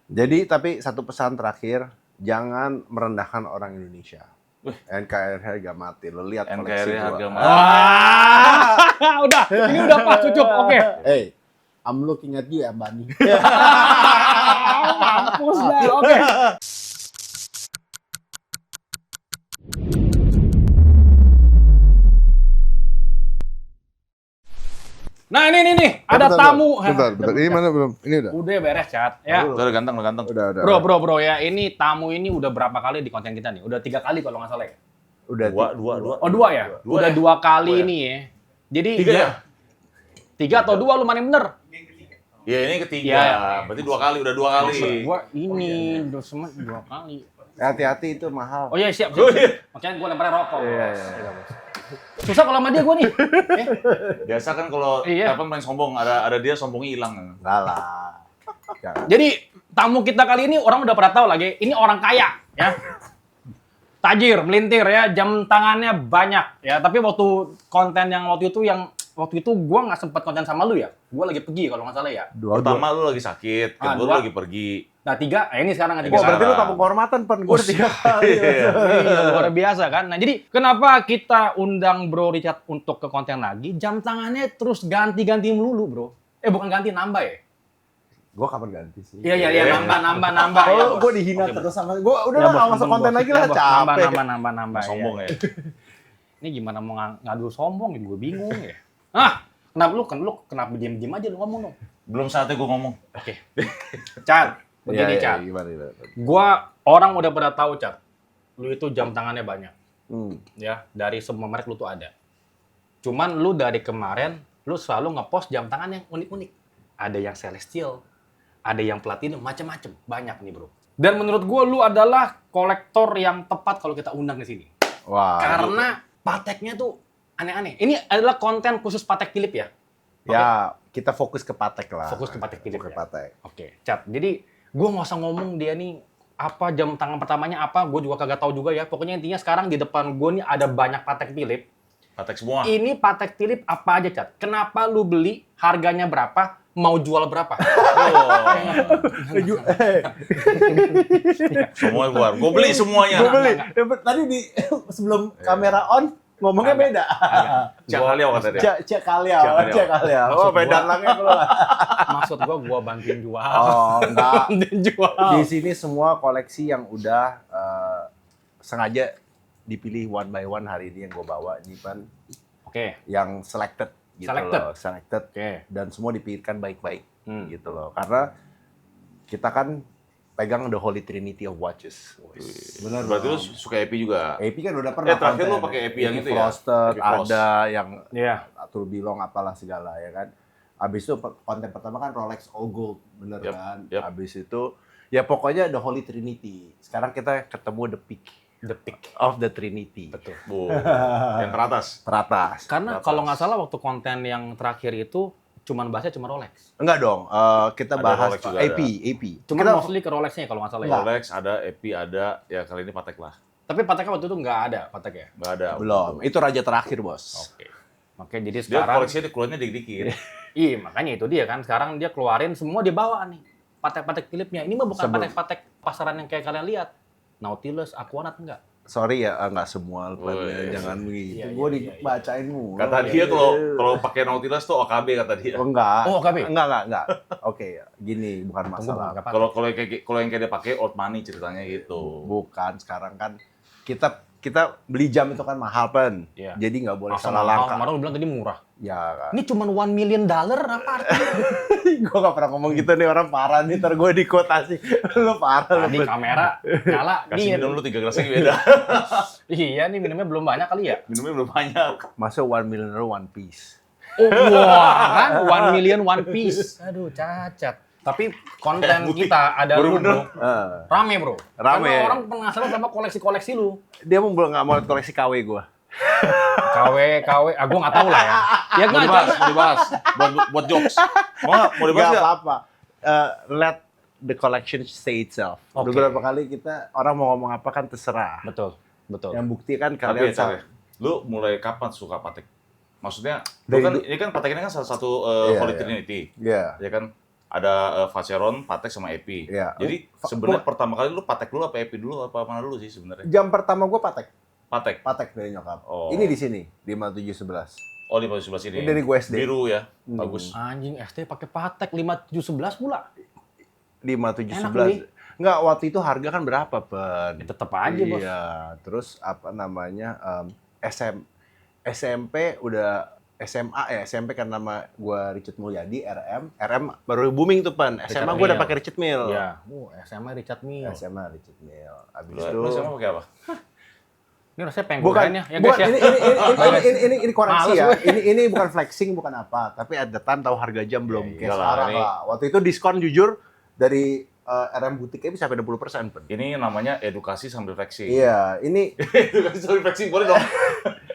Jadi tapi satu pesan terakhir, jangan merendahkan orang Indonesia. NKRI harga mati, lo lihat koleksi NKRI harga gua. mati. Udah, ini udah pas cukup. Oke. Hey, I'm looking at you, Ambani. Mampus dah. Oke. Nah, ini ada tamu. Bentar. Ini mana belum? Ini udah. Udah beres, Cat. Ya. Udah ganteng. Udah. Bro, ya. Ini tamu ini udah berapa kali di konten kita nih? Udah 3 kali kalau nggak salah ya? Udah. Dua. Oh, 2 ya? Udah 2 kali Dua ya? nih ya. Jadi 3 ya? 3 atau 2 lu mana yang bener? Ya ini ketiga. Ya. Berarti 2 kali, udah 2 kali. Maksud gua ini udah semua 2 kali. Hati-hati itu mahal. Oh iya, siap. Oh, iya. Makanya gua lempar rokok. Iya. Susah kalau sama dia gua nih. Biasa kan kalau Iya. telepon main sombong, ada dia sombongnya hilang. Enggak lah. Jangan. Jadi tamu kita kali ini orang udah pada tahu lagi, ini orang kaya ya. Tajir, melintir ya, jam tangannya banyak ya. Tapi waktu konten yang waktu itu gua nggak sempat konten sama lu ya. Gua lagi pergi kalau nggak salah ya. Pertama lu lagi sakit, kedua lu dua. lagi pergi. Nah, 3, ini sekarang Oh, ketiga. berarti lu sekarang. tamu kehormatan, Pen. Gue 3 kali. Iya. Iya, luar biasa kan. Nah, jadi kenapa kita undang Bro Richard untuk ke konten lagi? Jam tangannya terus ganti-ganti melulu, Bro. Bukan ganti, nambah ya? Gue kapan ganti sih? Iya, nambah. Oh, Ya, gue dihina Oke, terus sama gue. Udah Ya, lah, bos, nggak masuk bos, konten bos. lagi lah, Ya, bos, capek. Nambah. Sombong ya. Ini gimana mau ngadu sombong ya, gue bingung ya. Kenapa diam-diam aja lu ngomong dong? Belum saatnya gua ngomong. Oke. Chan, begini Chan. Gimana? Gua orang udah pada tahu Chan. Lu itu jam tangannya banyak. Hmm. Ya, dari semua merek lu tuh ada. Cuman lu dari kemarin lu selalu ngepost jam tangan yang unik-unik. Ada yang celestial, ada yang platinum, macam-macam, banyak nih, Bro. Dan menurut gua lu adalah kolektor yang tepat kalau kita undang ke sini. Wah. Karena pateknya tuh aneh-aneh. Ini adalah konten khusus Patek Philippe ya. Ya, kita fokus ke Patek lah. Fokus ke Patek Philippe. Ke Ya? Patek. Oke, Cat. Jadi gua nggak usah ngomong dia nih apa jam tangan pertamanya apa, gue juga kagak tahu juga ya. Pokoknya intinya sekarang di depan gue nih ada banyak Patek Philippe. Patek semua. Ini Patek Philippe apa aja, Cat? Kenapa lu beli? Harganya berapa? Mau jual berapa? Semuanya keluar. Gua beli semuanya. Gue beli. Tadi di sebelum kamera on ngomongnya beda. Cak Kaliau kata dia. Cek kalian. Oh, beda langnya keluar. Maksud gue bantuin jual. Oh, enggak. Bantuin jual. Di sini semua koleksi yang udah sengaja dipilih one by one hari ini yang gue bawa ini Pan, Oke. yang selected gitu Selected. loh, selected Oke. dan semua dipilihkan baik-baik Hmm. gitu loh, karena kita kan pegang the Holy Trinity of watches. Benar. Berarti lu suka EP juga. AP kan udah pernah. terakhir konten. lu pakai AP yang itu ya? Frosted, AP Frost. ada yang Iya. Tourbillon apalah segala ya kan. Abis itu konten pertama kan Rolex All Gold, bener Yap, kan. yap. Abis itu ya pokoknya the Holy Trinity. Sekarang kita ketemu the peak The Peak. of the Trinity. Betul. Bu, yang teratas. Teratas. Karena kalau nggak salah waktu konten yang terakhir itu cuman bahasnya cuma Rolex. Enggak dong, kita Ada bahas Rolex juga AP. Cuman Kita- mostly ke Rolexnya kalau nggak salah ya. Enggak. Rolex ada, EP ada, ya kali ini Patek lah. Tapi Pateknya waktu itu nggak ada Pateknya. Nggak ada. belum. Itu raja terakhir, Bos. Oke. Makanya jadi Dia sekarang koleksinya keluarnya dikit-dikit. iya, makanya itu dia kan. Sekarang dia keluarin semua dibawa nih. Patek-patek Philippe-nya. Ini mah bukan Sebelum- patek-patek pasaran yang kayak kalian lihat. Nautilus, Aquanaut enggak. Sorry ya, enggak semua, Pan. Oh, iya. Jangan begitu. Iya, Gue iya, dibacain mulu. Kata dia kalau pakai Nautilus tuh OKB kata dia. Oh, enggak. Oh, KB? Enggak. Oke, gini, bukan Tunggu, masalah. bukan apa. Kalau yang kayak dia pakai old money ceritanya gitu. Bukan, sekarang kan kita beli jam itu kan mahal, Pen. Iya. Jadi nggak boleh Masa salah langkah. Kemarin lu bilang tadi murah. Ya kan. Ini cuma $1 million apa artinya? Gue gak pernah ngomong gitu nih, orang parah nih, ntar gue dikotasi. Lu parah. Tadi lu. kamera nyala. Kasih Nih, minum lu 3 gelas lagi beda. iya nih minumnya belum banyak kali ya. Minumnya belum banyak. Masa 1 million one piece. Oh, wah kan 1 million one piece. Aduh, cacat. Tapi konten kita ada lu, bro. Rame, bro. Rame. Karena orang penasaran sama koleksi-koleksi lu. Dia mau belum nggak mau koleksi KW gue. KW, gue nggak tahu lah ya. Ya Mau nggak, dibahas. Buat jokes. Mau dibahas Gak nggak? apa-apa. Let the collection say itself. Oke. Beberapa kali kita orang mau ngomong apa kan terserah. Betul. Yang bukti kan Tapi kalian ya, Car, lu mulai kapan suka Patek? Maksudnya, Dari ini kan Patek ini kan salah satu Iya, Holy iya. Trinity. Iya. Ya kan? ada Vacheron, Patek sama Epi. Iya. Jadi sebenarnya pertama kali lu Patek dulu apa Epi dulu apa mana dulu sih sebenarnya? Jam pertama gue Patek Patek. dari nyokap. Oh. Ini di sini 5711. Oh, di sebelah sini. Ini dari gue SD. Biru ya. Hmm. Bagus. Anjing SD pakai Patek 5711 pula. 5711. Enggak, waktu itu harga kan berapa, Pen? Ya, tetep aja, Bos. Iya, terus apa namanya? SMP udah SMA ya, SMP kan nama gua Richard Mulyadi, RM baru booming tuh, Pen. SMA gua udah Mille. pakai Richard Mille. Iya. SMA Richard Mille. SMA Richard Mille. Abis Lu itu sama pakai apa? Ini rasanya pengen bukan, godain ya guys bukan, ya. ini koreksi Males ya. gue. Ini bukan flexing, bukan apa. Tapi at the time tahu harga jam belum Iya, kayak iya. sekarang Ini- lah. Waktu itu diskon jujur dari RM butiknya bisa sampai 20%, Pen. Ini namanya edukasi sambil flexing. Iya, ini Edukasi sambil flexing boleh dong.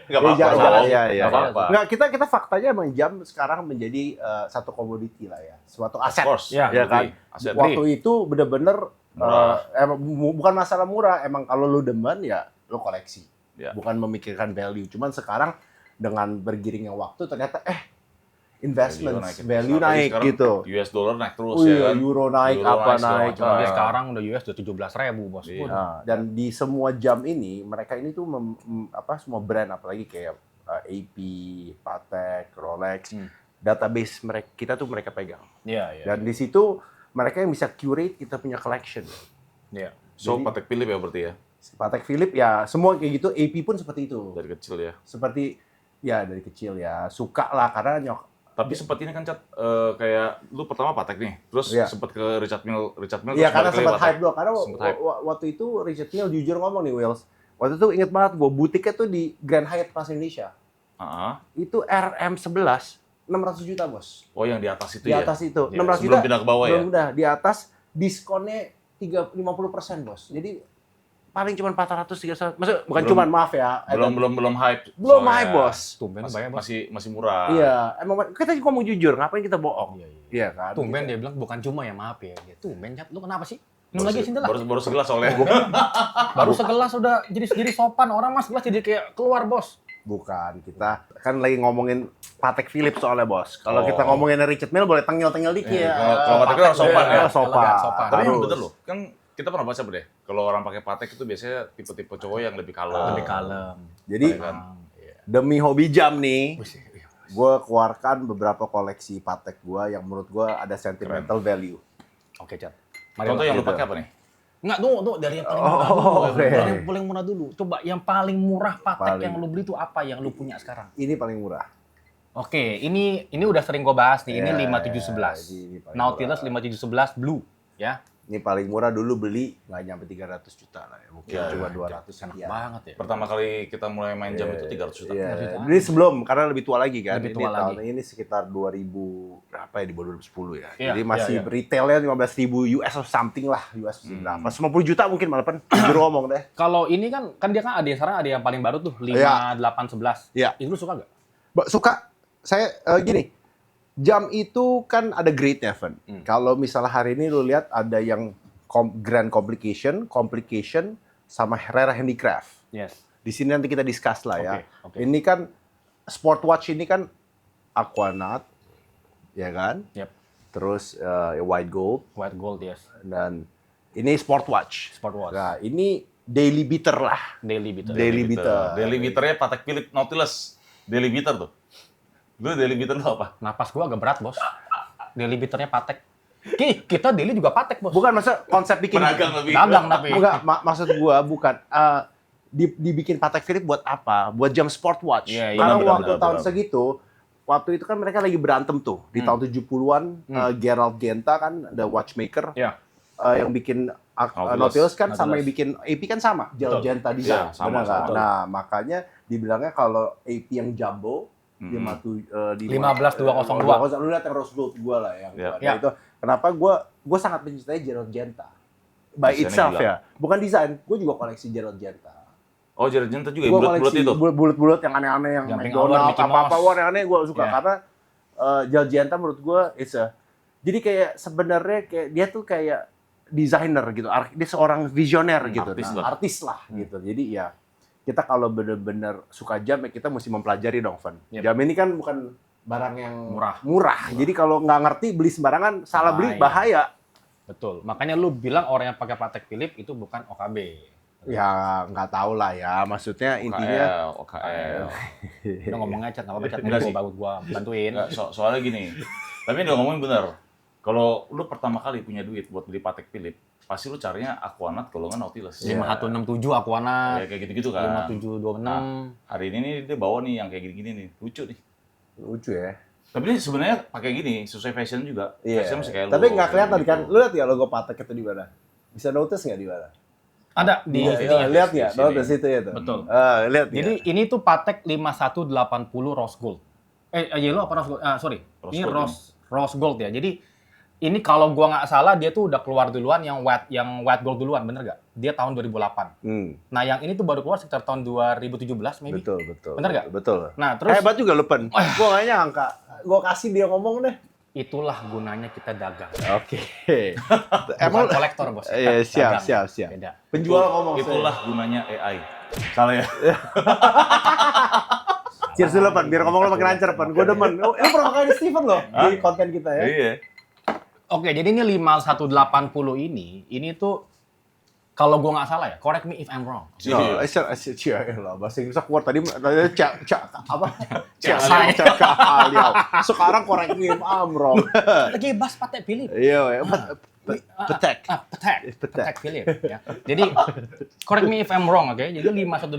Enggak apa-apa. Iya, salah. iya, iya. Nggak apa-apa. Nggak, kita faktanya emang jam sekarang menjadi satu komoditi lah ya, suatu Of aset. course. Ya, ya kan? Aset. Waktu itu bener-bener Murah. emang bukan masalah murah, emang kalau lu demen ya lu koleksi, Ya. bukan memikirkan value. Cuman sekarang dengan bergiringnya waktu ternyata investment value Apalagi naik sekarang gitu. US dollar naik terus Oh ya iya, kan. euro naik, Euro apa segala naik. macam. Tapi Nah, sekarang udah US udah 17.000 bos. Iya. Nah, dan di semua jam ini mereka ini tuh semua brand apalagi kayak AP, Patek, Rolex, database kita tuh mereka pegang. Iya, iya. Dan di situ mereka yang bisa curate kita punya collection. Iya. So Jadi- Patek Philippe ya berarti ya Patek Philippe ya semua kayak gitu, AP pun seperti itu. dari kecil ya. Seperti ya dari kecil ya suka lah karena Tapi sempat ini kan Cat, kayak lu pertama Patek nih, terus Iya. sempat ke Richard Mille Iya terus karena balik lagi sempat Patek. hype dulu karena Sempet hype. waktu itu Richard Mille jujur ngomong nih Wills. Waktu itu inget banget gue butiknya tuh di Grand Hyatt Plaza Indonesia. Ah, Itu RM11 600 juta, Bos. oh yang di atas itu Di ya. atas itu Iya, 600 sebelum juta. pindah ke bawah ya. Belum udah di atas diskonnya 50%, Bos. Jadi paling cuma 400 300. Maksudnya bukan Belum- cuma maaf ya. Belum hype. Belum soalnya. hype, Bos. Tumben Masih, bayar bos. masih murah. Iya, emang kita ngomong jujur, ngapain kita bohong? Iya, iya. Iya kan? Tumben Gitu. dia bilang bukan cuma ya maaf ya. Dia, tumben Cat, lu kenapa sih? Baru Minum lagi se- sini lah. Baru segelas soalnya. Baru segelas udah jadi sopan. Orang mas segelas jadi kayak keluar bos. Bukan, kita kan lagi ngomongin Patek Philippe soalnya, Bos. Kalau Oh. kita ngomongin Richard Mille boleh tengil-tengil dikit Iya, ya. kalau Patek Philippe harus sopan ya. Sopan. Elegan, sopan. Tapi emang Harus. bener loh, kan kita pernah baca deh, kalau orang pakai Patek itu biasanya tipe-tipe cowok yang lebih kalem. Lebih kalem. Jadi Kan? Iya. demi hobi jam nih, Wih, iya. gue keluarkan beberapa koleksi Patek gue yang menurut gue ada sentimental value. Oke Cat. Contoh yang lu gitu. pakai apa nih? Enggak, tunggu dari yang paling Oh, murah dulu. oke. Dari yang paling murah dulu. Coba yang paling murah Patek Paling- yang lu beli itu apa yang lu punya sekarang? Ini paling murah. Oke, ini udah sering gue bahas nih. Ini Ya, 5711. ini paling Nautilus murah. 5711 Blue, ya. Ini paling murah dulu beli nggak nyampe 300 juta lah ya. Mungkin Ya, cuma ya, 200 Enak sekian. banget ya. Pertama kali kita mulai main jam itu 300 juta. Iya, 300 juta. ini sebelum karena lebih tua lagi kan. Lebih Ini tua tahun lagi. ini sekitar 2000 berapa ya di bawah 2010 ya. Iya, Jadi masih iya, iya. retailnya 15.000 US or something lah, US berapa? 50 juta mungkin malah Pen. Ah. Jujur ngomong deh. Kalau ini kan dia kan ada yang sekarang ada yang paling baru tuh 5811. Iya. Itu lu suka nggak? Suka saya gini. Jam itu kan ada grade-nya, Fen. Kalau misalnya hari ini lu lihat ada yang grand complication, sama rare handicraft. Yes. Di sini nanti kita discuss lah ya. Oke, oke. Ini kan sport watch ini kan Aquanaut, ya kan? Yep. Terus white gold White gold, yes. dan ini sport watch. Sport watch. Nah, ini daily beater lah. Daily beater. Daily beater. Daily beaternya Patek Philippe Nautilus. Daily beater tuh. Lu daily beater lu apa? Napas gua agak berat, Bos. Daily beaternya Patek. Kita daily juga Patek, Bos. Bukan masa konsep bikin Pedagang lebih. Dagang tapi. Enggak, maksud gua bukan dibikin Patek Philippe buat apa? Buat jam sport watch. Iya, iya, Karena benar, waktu benar, tahun benar. segitu, waktu itu kan mereka lagi berantem tuh di tahun 70-an Gerald Genta kan the watchmaker Iya. yang bikin Nautilus. Nautilus kan sama Nautilus. yang bikin AP kan sama, Gerald Betul. Genta design. Iya, sama, Benar nggak? sama. Nah, makanya dibilangnya kalau AP yang jumbo 15202. 15.202. Lu lihat yang rose gold gua lah yang Iya. gua ada itu. Kenapa gua sangat mencintai Gerald Genta. By Desainnya itself gila. ya. Bukan desain, gua juga koleksi Gerald Genta. Oh, Jared Genta juga ya, Gua bulat-bulat koleksi itu. bulat-bulat yang aneh-aneh yang Jumping McDonald Hour, Mickey apa-apa Mouse. wah aneh-aneh gua suka Iya. karena Gerald Genta menurut gua jadi kayak sebenarnya kayak dia tuh kayak desainer gitu. Dia seorang visioner gitu. Artis Nah, lah. artis lah gitu. Jadi ya kita kalau bener-bener suka jam ya kita mesti mempelajari dong, Van. Yep. Jam ini kan bukan barang yang Murah. Jadi kalau nggak ngerti beli sembarangan, salah beli bahaya. Betul. Makanya lu bilang orang yang pakai Patek Philippe itu bukan OKB. Ya nggak tahu lah ya. Maksudnya intinya OKL. Udah ngomong aja, nggak apa-apa, Cat. Enggak sih. Gua bantuin. Enggak, soalnya gini. Tapi udah ngomongin bener. Kalau lu pertama kali punya duit buat beli Patek Philippe, pasti lu carinya Aquanaut kalau nggak Nautilus. 5167 Aquanaut. Ya kayak gitu-gitu kan. 5726. Hari ini nih dia bawa nih yang kayak gini-gini nih. Lucu nih. lucu ya. Tapi ini sebenarnya pakai gini, sesuai fashion juga. Iya. Fashion masih kayak Tapi lu, nggak kelihatan gitu. kan. Lu lihat ya logo Patek itu di mana? Bisa notice nggak di mana? Ada di Iya, sini. lihat ya, di sini. notice itu ya tuh. Betul. Lihat ya. Jadi ini tuh Patek 5180 rose gold. Yellow apa rose gold? Sorry. Rose Ini gold rose gold ya. Jadi ini kalau gua nggak salah dia tuh udah keluar duluan yang white gold duluan, bener nggak? Dia tahun 2008. Nah, yang ini tuh baru keluar sekitar tahun 2017 maybe. Betul. Bener nggak? Betul. Nah, terus Hebat juga lu, Pen. Gua nggak nyangka. Gua kasih dia ngomong deh. itulah gunanya kita dagang. Oke. Bukan kolektor, Bos. Iya, siap. Dagang. Beda. Penjual ngomong Itulah gunanya AI. Salah ya? Cheers dulu, Pan. Biar ngomong lo makin lancar, Pan. Gue demen. Oh, ini pernah kali Steven loh di konten kita ya. Iya. Oke, jadi ini 5180 ini tuh kalau gua nggak salah ya, correct me if I'm wrong. No, lah bahasa Inggris kuat tadi apa? Saya. Kaliau. Sekarang korek nih Amro. Lagi bahas Patek Philippe. Iya, Patek. Patek Philippe ya. Jadi correct me if I'm wrong, oke. Jadi 5180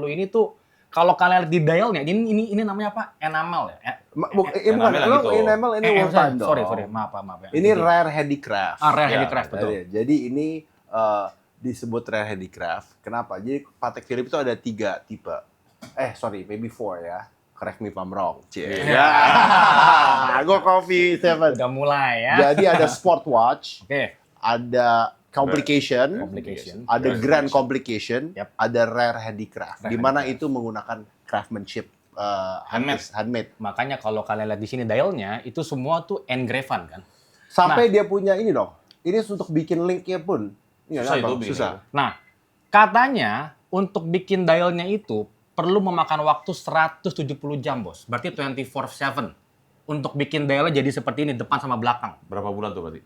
ini tuh kalau kalian lihat di dialnya, ini namanya apa? Enamel ya? Bukan, enamel lo gitu. enamel ini one time dong. Sorry, maaf ya. Ini rare handicraft. Rare Ya, handicraft, betul. Jadi ini disebut rare handicraft. Kenapa? Jadi Patek Philippe itu ada 3 tipe. Maybe 4 ya. Correct me if I'm wrong. Gue coffee 7. Udah mulai ya. Jadi ada sport watch, Oke. ada complication, ada Grand grand complication, Yap. ada rare handicraft. Rare Di mana handicraft. itu menggunakan craftsmanship Handmade. handmade. Makanya kalau kalian lihat di sini dialnya itu semua tuh engraven kan. Sampai dia punya ini dong. Ini untuk bikin linknya pun. Ini Susah gampang, itu bikin susah. Nah, katanya untuk bikin dialnya itu perlu memakan waktu 170 jam, Bos. Berarti 24/7 untuk bikin dialnya jadi seperti ini depan sama belakang. Berapa bulan tuh berarti?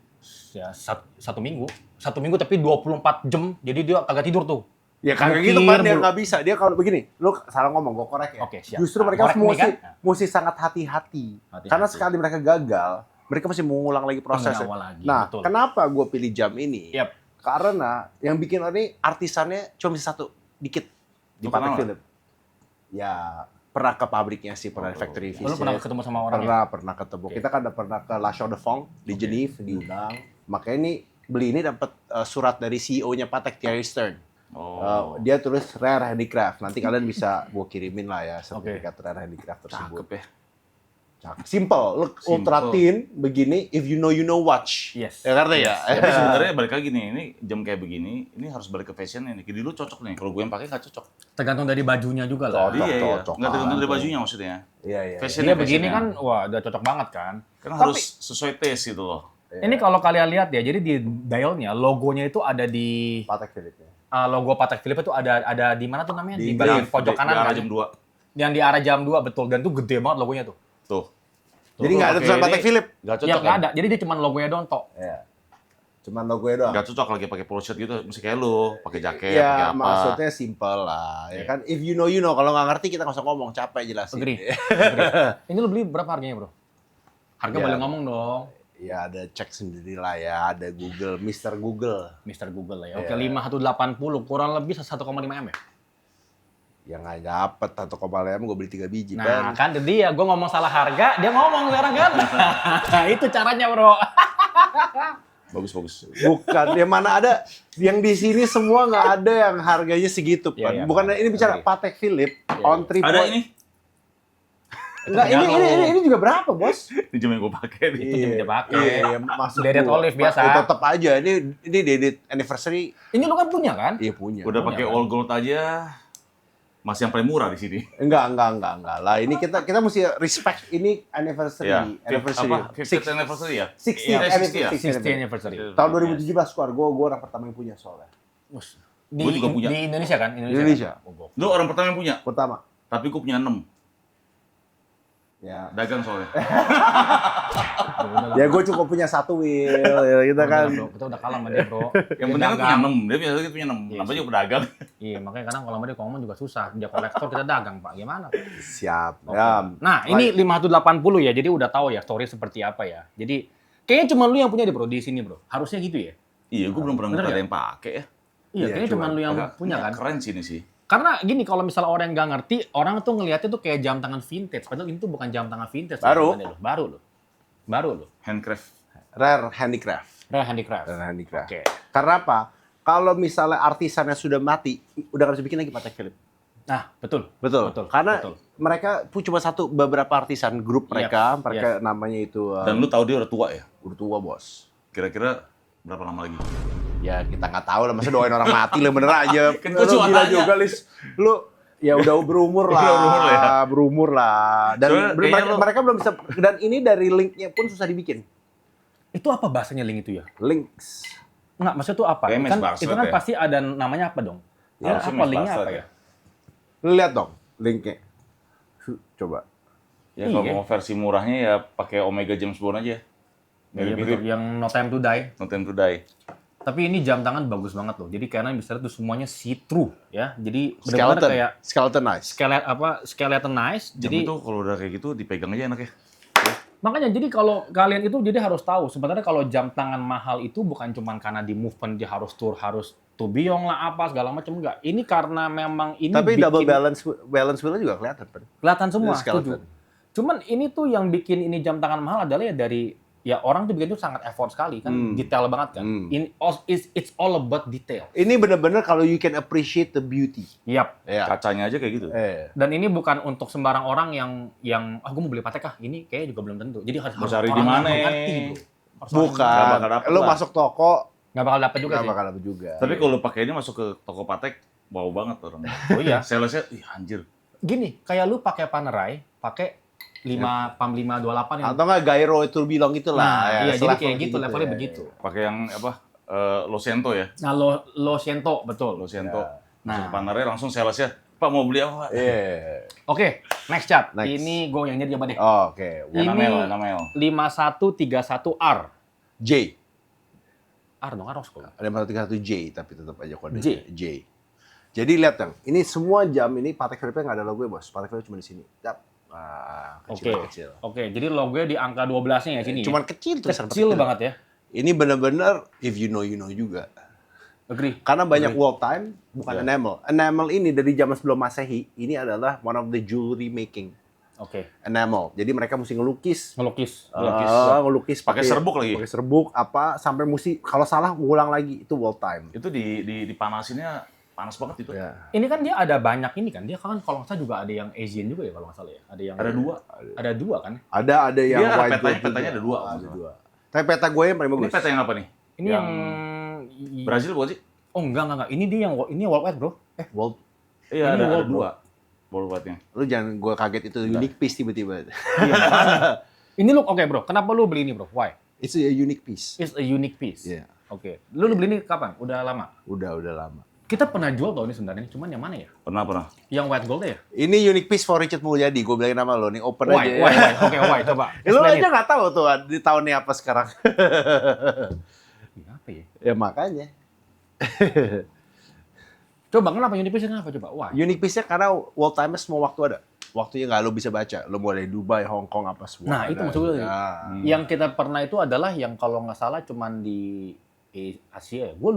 Ya, satu minggu. 1 minggu tapi 24 jam. Jadi dia kagak tidur tuh. Ya kagak Mikir gitu kan, dia mulu. nggak bisa. Dia kalau begini, lu salah ngomong, gue korek ya. Oke, siap. Justru Nah, mereka korek nih mesti sangat hati-hati. Hati-hati. Karena sekali mereka gagal, mereka mesti mengulang lagi prosesnya. Awal lagi, Nah, betul. kenapa gue pilih jam ini? Yap. Karena yang bikin ini artisannya cuma bisa satu, dikit di Lu Patek kenal Philippe. Ya, pernah ke pabriknya sih, pernah di factory Lu visit. pernah ketemu sama orang ya? Pernah ketemu. Oke. Kita kan udah pernah ke La Chaux de Fonds di Genève, diundang. Makanya ini beli ini dapat surat dari CEO-nya Patek, Thierry Stern. Dia tulis rare handicraft. Nanti kalian bisa gua kirimin lah ya sertifikat rare handicraft tersebut. Cakep ya. Cakep. Simple. Lu ultra thin begini, if you know watch. Yes. Ya karena ya. Tapi sebenarnya balik lagi nih, ini jam kayak begini, ini harus balik ke fashionnya nih. Jadi lu cocok nih. Kalau gue yang pakai nggak cocok. Tergantung dari bajunya juga lah. Cocok. Iya. cocok Nggak tergantung dari banget. bajunya maksudnya. Iya, iya. Fashionnya Dia begini kan, wah udah cocok banget kan. Kan harus sesuai taste gitu loh. Ini kalau kalian lihat ya, jadi di dialnya logonya itu ada di Patek Philippe. logo Patek Philippe itu ada di mana tuh namanya? Di Di bagian grave, pojok kanan Di arah kan. jam 2. Yang di arah jam 2 betul, dan tuh gede banget logonya tuh. Tuh. Jadi nggak ada tulisan Patek Philippe. Nggak Ya cocok nggak kan? ada, jadi dia cuma logonya doang tok. Iya. Cuman logonya doang. Nggak cocok lagi pakai polo shirt gitu. Mesti kayak lu, pakai jaket, pakai Ya, apa. maksudnya simple lah. Ya kan, if you know. Kalau nggak ngerti kita nggak usah ngomong, capek jelasin. Agree. Ini lu beli berapa harganya, Bro? Harga Ya. boleh ngomong dong. Ya ada cek sendiri lah ya, ada Google, Mr. Google. Mr. Google lah ya. Iya. Oke, 5180 kurang lebih 1,5 M ya. Yang nggak dapet 1,5 gue beli 3 biji, Nah, kan. kan dia gue ngomong salah harga, dia ngomong sekarang kan. Itu caranya, Bro. Bagus. Bukan, yang mana ada, yang di sini semua nggak ada yang harganya segitu, Iya, Pan. iya, Bukan Pan. ini bicara Agree. Patek Philippe, Iya, on 3 Ada ini. Enggak, ini juga berapa, Bos? Ini jam yang gue pakai nih. Itu jam dia pakai. Iya, masuk Dedet gua. olive biasa. Tetap aja, ini dedet anniversary. Ini lu kan punya kan? Iya punya. Udah Punya, pakai kan? all gold aja. Masih yang paling murah di sini. Enggak lah. Ini kita mesti respect ini anniversary. Iya. Anniversary. Apa? 50th anniversary ya? 60th Iya, 60 ya? anniversary. 60 anniversary. Tahun 2017 keluar, gue orang pertama yang punya soalnya. Di, Gua juga punya. di Indonesia kan? Indonesia. Kan? Oh, gua- Lu orang pertama yang punya. Pertama. Tapi gue punya 6. Ya. Dagang soalnya. Ya gue cukup punya satu wheel, ya, kita kan. Bro, kita udah kalah sama dia, bro. Yang Dia penting kan punya dagang. 6, dia punya 6. Iya Namanya sih. juga pedagang. Iya, makanya kadang kalau sama dia ngomong juga susah. Dia kolektor, kita dagang, Pak. Gimana? Siap. Oke. Ya. Nah, ini 580 ya, jadi udah tahu ya story seperti apa ya. Jadi, kayaknya cuma lu yang punya deh, bro, di sini, bro. Harusnya gitu ya? Iya, gue belum pernah Bener ngeliat nggak? ada yang pakai ya. Iya, Iya, kayaknya cuma lu yang Agak- punya kan? Keren sih ini sih. Karena gini, kalau misalnya orang yang nggak ngerti, orang tuh ngelihatnya tuh kayak jam tangan vintage. Padahal ini tuh bukan jam tangan vintage. Baru. Lo. Baru lo. Handcraft. Rare handicraft. Rare handicraft. Rare handicraft. Oke. Karena apa? Kalau misalnya artisannya sudah mati, udah nggak bisa bikin lagi Patek Philippe. Nah, betul. Betul. Betul. Karena betul. mereka cuma beberapa artisan grup mereka, Yes, mereka namanya itu Dan lu tahu dia udah tua ya? udah tua bos. Kira-kira berapa lama lagi? Ya kita nggak tahu lah, masa doain orang mati lah bener aja. Kan gua cuma Gila tanya. juga, Lis. Lu ya udah berumur lah, Udah berumur lah ya. berumur lah. Dan Soalnya kayaknya mereka, lu- mereka belum bisa, dan ini dari linknya pun susah dibikin. Itu apa bahasanya link itu ya? Links. Enggak, maksudnya itu apa? Kayak Kan, Mes Barslet itu kan ya? pasti ada namanya apa dong? Ya, Ya, harusnya apa Mes linknya Barslet apa ya. ya? Lu lihat dong linknya. Coba. Ya Iya. kalau mau versi murahnya ya pakai Omega James Bond aja. Iya Mirip-mirip. betul, yang No Time to Die. No Time to Die. Tapi ini jam tangan bagus banget loh. Jadi karena bisa lihat tuh semuanya see through ya. Jadi benar-benar Skeleton. kayak Skeletonized. skeletonized. Jam Jadi itu kalau udah kayak gitu dipegang aja enak ya. makanya jadi kalau kalian itu jadi harus tahu sebenarnya kalau jam tangan mahal itu bukan cuma karena di movement dia harus tourbillon lah apa segala macam enggak. Ini karena memang ini Tapi bikin, double balance wheel juga kelihatan, Pen. kelihatan semua, Itu skeleton. setuju. Cuman ini tuh yang bikin ini jam tangan mahal adalah ya dari ya orang tuh bikin itu sangat effort sekali kan, detail banget kan. It's all about detail. Ini benar-benar kalau you can appreciate the beauty. Yap. Ya. Kacanya aja kayak gitu. Dan ini bukan untuk sembarang orang yang gue mau beli Patek ah. Ini kayaknya juga belum tentu. Jadi harus cari orang di yang mana? mengerti, bro. Harus orang Bukan. Nggak bakal dapet Lu lah. masuk toko nggak bakal dapet juga nggak sih. bakal dapet juga. Tapi kalau lu pakai ini masuk ke toko Patek, bau banget orang. Oh iya. Salesnya, ih anjir. Gini, kayak lu pakai Panerai, pakai 528 yang atau nggak gyro itu bilang gitu lah. nah, ya, iya jadi selevel kayak gitu, levelnya ya. begitu. Pakai yang apa? Losento ya. Nah, lo Siento, betul. Losento. Ya. Masuk Nah. ke Panerai langsung salesnya, Pak mau beli apa? Pak?" Iya. Oke, next chat. Next. Ini gue yang jadi apa deh? Oh, oke. Ini- Namel. 5131R. J. R dong, Aros kok. Ada 131 J tapi tetap aja kode J. Jadi lihat kan, ini semua jam ini Patek Philippe nggak ada logo bos. Patek Philippe cuma di sini. Yap. Oke. Kecil. Oke, jadi logonya di angka 12-nya ya sini. Cuman kecil tuh. kecil banget ya. Ini benar-benar if you know juga. Agree. Karena banyak wall time, bukan Ya. enamel. Enamel ini dari zaman sebelum Masehi, ini adalah one of the jewelry making. Oke. Enamel. Jadi mereka mesti ngelukis. Ngelukis. Ngelukis Pakai serbuk lagi. Pakai serbuk apa sampai mesti kalau salah ngulang lagi itu wall time. Itu dipanasinnya panas banget itu. Ya. Ini kan dia ada banyak ini kan. Dia kan kalau nggak salah juga ada yang Asian juga ya kalau nggak salah ya. Ada yang Ada dua. Ada dua kan? Ada yang Dia white gold petanya juga. ada dua. Ada dua. Tapi peta gue yang paling Ini bagus. peta yang apa nih? Ini yang Brazil bukan sih? Oh enggak. Ini dia yang ini world wide, Bro. World. Iya, Ini ada World dua. Ball white-nya. Lu jangan gue kaget itu unique piece tiba-tiba. Ini look oke, Bro. Kenapa lu beli ini, Bro? Why? It's a unique piece. It's a unique piece. Iya. Oke. Lu beli ini kapan? Udah lama? Udah lama. Kita pernah jual tau ini sebenarnya, cuman yang mana ya? Pernah. Yang white gold ya? Ini unique piece for Richard Mulyadi. Gue bilangin nama lo nih open Why? aja. Why? Oke, why? Coba. Lu explain aja it. nggak tahu tuh di tahunnya apa sekarang. Ini apa ya? Ya makanya. Coba kenapa unique piece kenapa coba? Why? Unique piece-nya karena wall time semua waktu ada. Waktunya nggak lo bisa baca. Lo mau dari Dubai, Hong Kong apa semua. Nah, ada. itu maksud gue. Ya. Yang kita pernah itu adalah yang kalau nggak salah cuman di Asia ya. Gue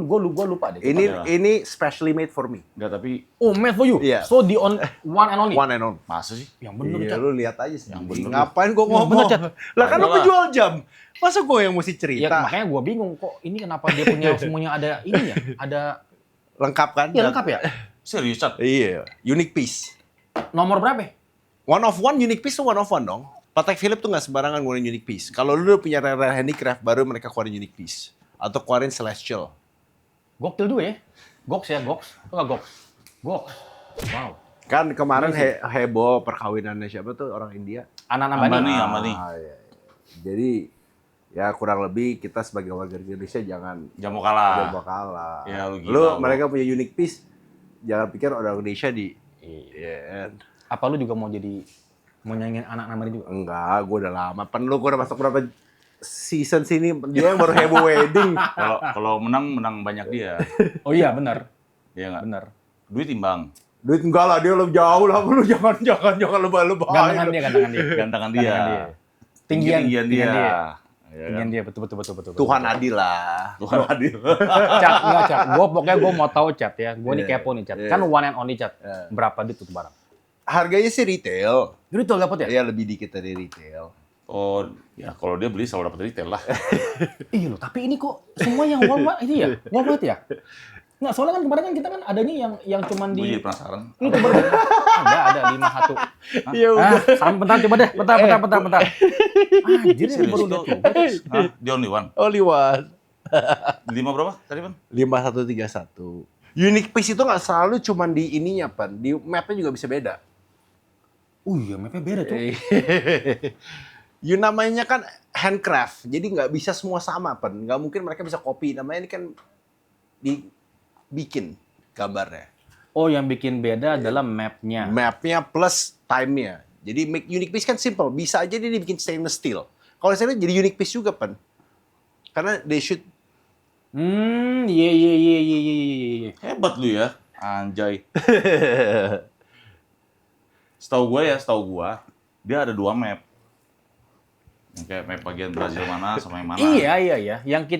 lupa deh. Ini specially made for me. Enggak, tapi Oh, made for you. Iya. So the one and only. One and only. masa sih? Yang bener Iya, Chat. lu lihat aja sih. Yang bener. Ngapain gua Yang ngomong? bener, Chat. Lah kan lu Ayolah. penjual jam. Masa gua yang mesti Ya cerita? makanya gue bingung kok ini kenapa dia punya semuanya ada ini ya? Ada Lengkap kan? iya lengkap ya? Serius, Cat? Iya, unique piece. Nomor berapa? One of one unique piece tuh one of one dong. Patek Philippe tuh nggak sembarangan ngeluarin unique piece. Kalau lu udah punya rare handicraft, baru mereka keluarin unique piece. Atau keluarin celestial. Gokil juga ya. Goks ya, Goks. Itu nggak Goks? Goks. Wow. Kan kemarin heboh perkawinannya siapa tuh orang India. Anan Ambani. Ambani. Iya. Jadi ya kurang lebih kita sebagai warga Indonesia jangan Jamu kalah. kalah. Ya, lu gila, Lu lu. mereka punya unique piece, jangan pikir orang Indonesia di Iya. Iya kan? Apa lu juga mau jadi Mau nyanyiin anak nama dia juga. Enggak, gue udah lama. Gue udah masuk berapa season sini. Dia yang baru heboh wedding. Kalau menang banyak dia. Oh iya, benar. Iya nggak? Benar. Duit imbang. Duit enggak lah, dia lebih jauh lah. Lu jangan lebay-lebay. Gantengan dia. Gantangan dia. Tinggian dia. dia. Ya, Tinggian kan? dia, betul. Tuhan adil lah. Tuhan adil. Cat. Pokoknya gue mau tahu Cat ya. Gue nih kepo nih Cat. Kan one and only Cat. Berapa duit tuh barang? Harganya sih retail. Retail dapat ya? Ya lebih dikit dari retail. Oh, ya kalau dia beli selalu dapat retail lah. Iya loh, tapi ini kok semua yang Walmart itu ya? Walmart ya? Nggak, soalnya kan kemarin kan kita kan adanya yang cuman Gue di... jadi penasaran. Ini coba deh. Ada 51. Iya udah. Bentar, coba deh. Bentar. Anjir, ini baru lihat juga. Hah? The only one. Only one. 5 berapa tadi, Bang? 5131. Unique piece itu nggak selalu cuman di ininya, Pan. Di mapnya juga bisa beda. Oh iya, mapnya beda tuh. Namanya kan handcraft, jadi nggak bisa semua sama, Pan. Nggak mungkin mereka bisa copy. Namanya ini kan dibikin gambarnya. Oh, yang bikin beda adalah mapnya. Mapnya plus time-nya. Jadi make unique piece kan simple. Bisa aja dia dibikin stainless steel. Kalau stainless jadi unique piece juga, Pan. Karena they should... Iya. Hebat lu ya, anjay. Setahu gua, dia ada 2 map. Yang kayak map bagian Brazil mana sama yang mana. Iya. Yang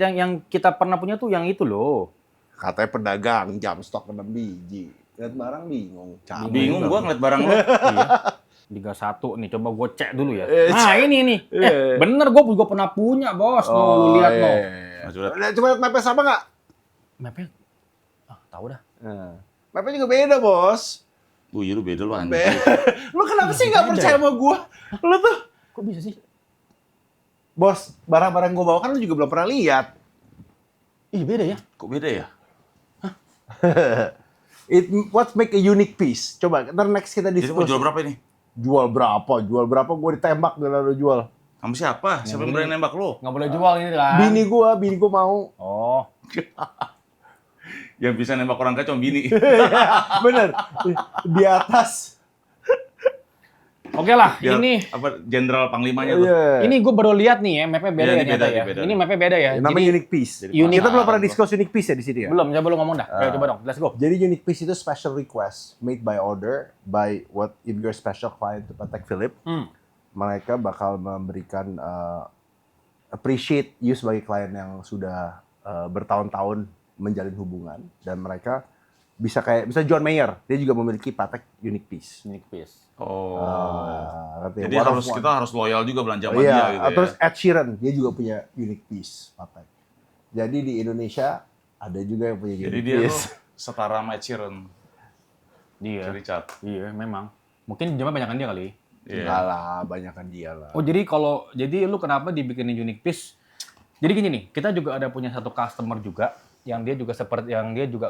kita pernah punya tuh yang itu loh. Katanya pedagang, jam stok 6 biji. Lihat barang bingung. Capek. Bingung gua ngeliat barang lu. Iya. Liga 1 nih, coba gue cek dulu ya. Nah ini nih. Bener, gue juga pernah punya, Bos. Lu lihat no. Coba lihat mapnya sama nggak? Mapnya? Tahu dah. Mapnya juga beda, Bos. Iya lu beda lu anjay. Lu kenapa sih nggak percaya sama gua? Lu tuh. Kok bisa sih? Bos, barang-barang gua bawa kan lu juga belum pernah lihat. Ih, beda ya? Kok beda ya? What make a unique piece? Coba, ntar next kita Jadi mau diskusi. jual berapa ini? Jual berapa? Gua ditembak gak lalu jual. Sama siapa? Siapa yang berani nembak lu? Nggak boleh jual ini kan? Bini gua mau. Oh. Yang bisa nembak orang kacau bini. Bener. Di atas. Oke lah, Biar, ini apa jenderal panglimanya tuh. Iya. ini gue baru lihat nih ya, mapnya beda Iya, ya ini ternyata beda, ya. ini beda. Ini mapnya beda ya. Namanya Jadi, unique piece. Unique. Kita belum pernah discuss unique piece ya di sini ya? belum, coba lu ngomong dah. Ayo coba dong, let's go. Jadi unique piece itu special request made by order by what if you're special client to Patek Philippe. Mereka bakal memberikan appreciate you sebagai klien yang sudah bertahun-tahun menjalin hubungan dan mereka bisa John Mayer, dia juga memiliki Patek unique piece. Unique piece. Oh. Ngerti? Jadi One of kita harus loyal juga belanja sama iya, dia gitu ya. terus Ed Sheeran dia juga punya unique piece Patek. Jadi di Indonesia ada juga yang punya unique Jadi dia piece. tuh setara sama Ed Sheeran. Iya. Richard. Iya, memang. Mungkin jamnya banyakan dia kali. Iya. Enggak lah, banyakan dia lah. Oh, jadi lu kenapa dibikinin unique piece? Jadi gini nih, kita juga ada punya satu customer juga yang dia juga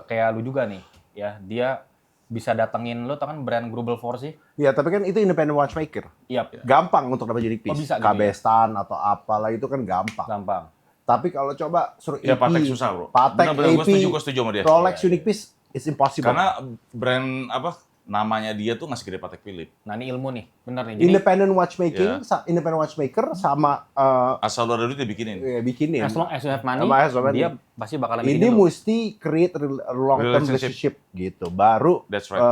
kayak lu juga nih, ya. Dia bisa datengin lu, tau kan brand Grubel Force sih? Iya, tapi kan itu independent watchmaker. Iya, Gampang untuk dapat unique piece. Oh, bisa gitu ya? Kabestan atau apalah itu kan gampang. gampang. Tapi kalau coba suruh Ya AP, Patek susah, Bro. Patek, Benar-benar AP, gue setuju sama dia. Rolex unique piece is impossible. Karena brand namanya dia tuh nggak segede Patek Philippe. Nah, ini ilmu nih, bener nih. Jadi, independent watchmaker sama Asal lu ada duit dia bikinin. bikinin. as long as you have money, As long as dia pasti bakalan Ini bikinin lu. mesti create long term relationship gitu. Baru That's right.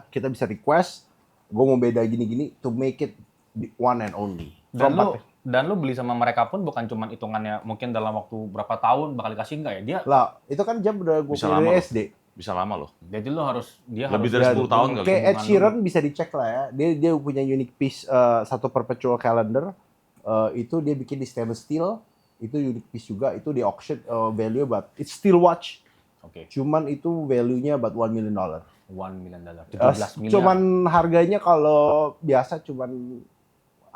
kita bisa request, gue mau beda gini-gini to make it the one and only. Dan lu beli sama mereka pun bukan cuma hitungannya mungkin dalam waktu berapa tahun bakal dikasih enggak ya? Dia Lah, itu kan jam udah gue Bisa punya lama dari loh. SD. Bisa lama loh. jadi lu dia Lebih harus dari 10 tahun kali. Kayak Ed hubungan Sheeran bisa dicek lah ya. Dia punya unique piece satu perpetual calendar. Itu dia bikin di stainless steel. Itu unique piece juga. Itu di auction value but it's still watch. Oke. Cuman itu value-nya about $1 million. $1 million. 17 miliar. Cuman harganya kalau biasa cuman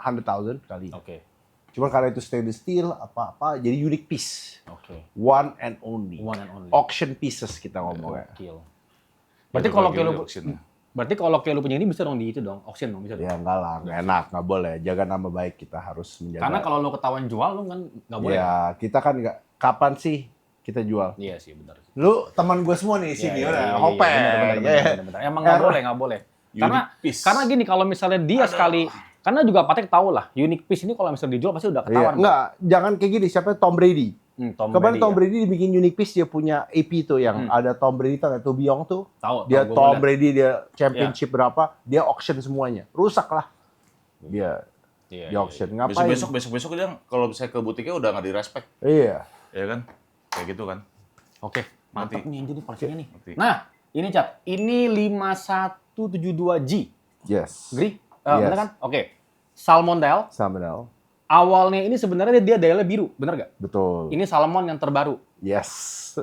100,000 kali. Oke. Cuman karena itu stainless steel apa-apa jadi unique piece. Oke. One and only. One and only. Auction pieces kita ngomongnya. Gokil. Berarti kalau kayak lu auction. berarti kalau kayak lu punya ini bisa dong di itu dong, auction dong bisa dong. Ya enggak lah, enggak enak, enggak boleh. Jaga nama baik kita harus menjaga. Karena kalau lu ketahuan jual lu kan nggak boleh. Ya, kita kan enggak kapan sih kita jual? Iya sih benar. Lu teman gue semua nih di sini udah, hope. Benar. Emang nggak boleh. Karena gini, kalau misalnya dia sekali, karena juga Patek tahu lah, unique piece ini kalau misalnya dijual pasti udah ketahuan. Enggak, jangan kayak gini. Siapa Tom Brady? Kemarin Tom ya. Brady dibikin unique piece, dia punya AP tuh yang ada Tom Brady atau Toubion tuh. Tahu, Dia gua Tom liat. Brady dia championship berapa, dia auction semuanya. Rusak lah. Dia Iya, di auction. Ngapain? Besok dia kalau bisa ke butiknya udah nggak direspek, Iya. ya kan? Kayak gitu kan. Oke, mantap nih yang jadi polisinya nih. Ngerti. Nah, ini Cat, ini 5172G. Yes. Agree? Yes. Bener kan? Oke. Salmon dial. Salmonel. Awalnya ini sebenarnya dia dialnya biru, bener gak? Betul. Ini salmon yang terbaru. Yes.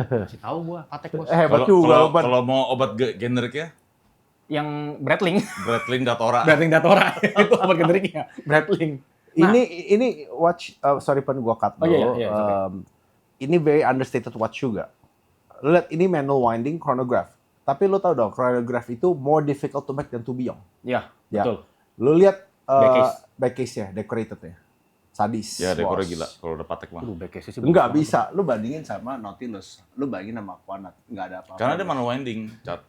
Kasih tahu gua, Patek bos. Hebat juga lo, Pan. Kalau mau obat generik ya, Yang Breitling. Breitling Datora. Breitling Datora. Itu obat generiknya. Breitling. Nah. Ini watch, sorry Pan, gua cut Oh, dulu. iya, okay. Ini very understated watch juga. Lu lihat ini manual winding chronograph. Tapi lu tahu dong, chronograph itu more difficult to make than Toubion. Ya, Ya. betul. Lu lihat Backcase. backcase-nya, decorated-nya. Sadis. Ya dekornya bos. gila kalau udah Patek mah. Aduh, backcase sih. Nggak bisa. Lu bandingin sama Nautilus. Lu bandingin sama Aquanaut. Nggak ada apa-apa. Karena dia manual winding, Cat.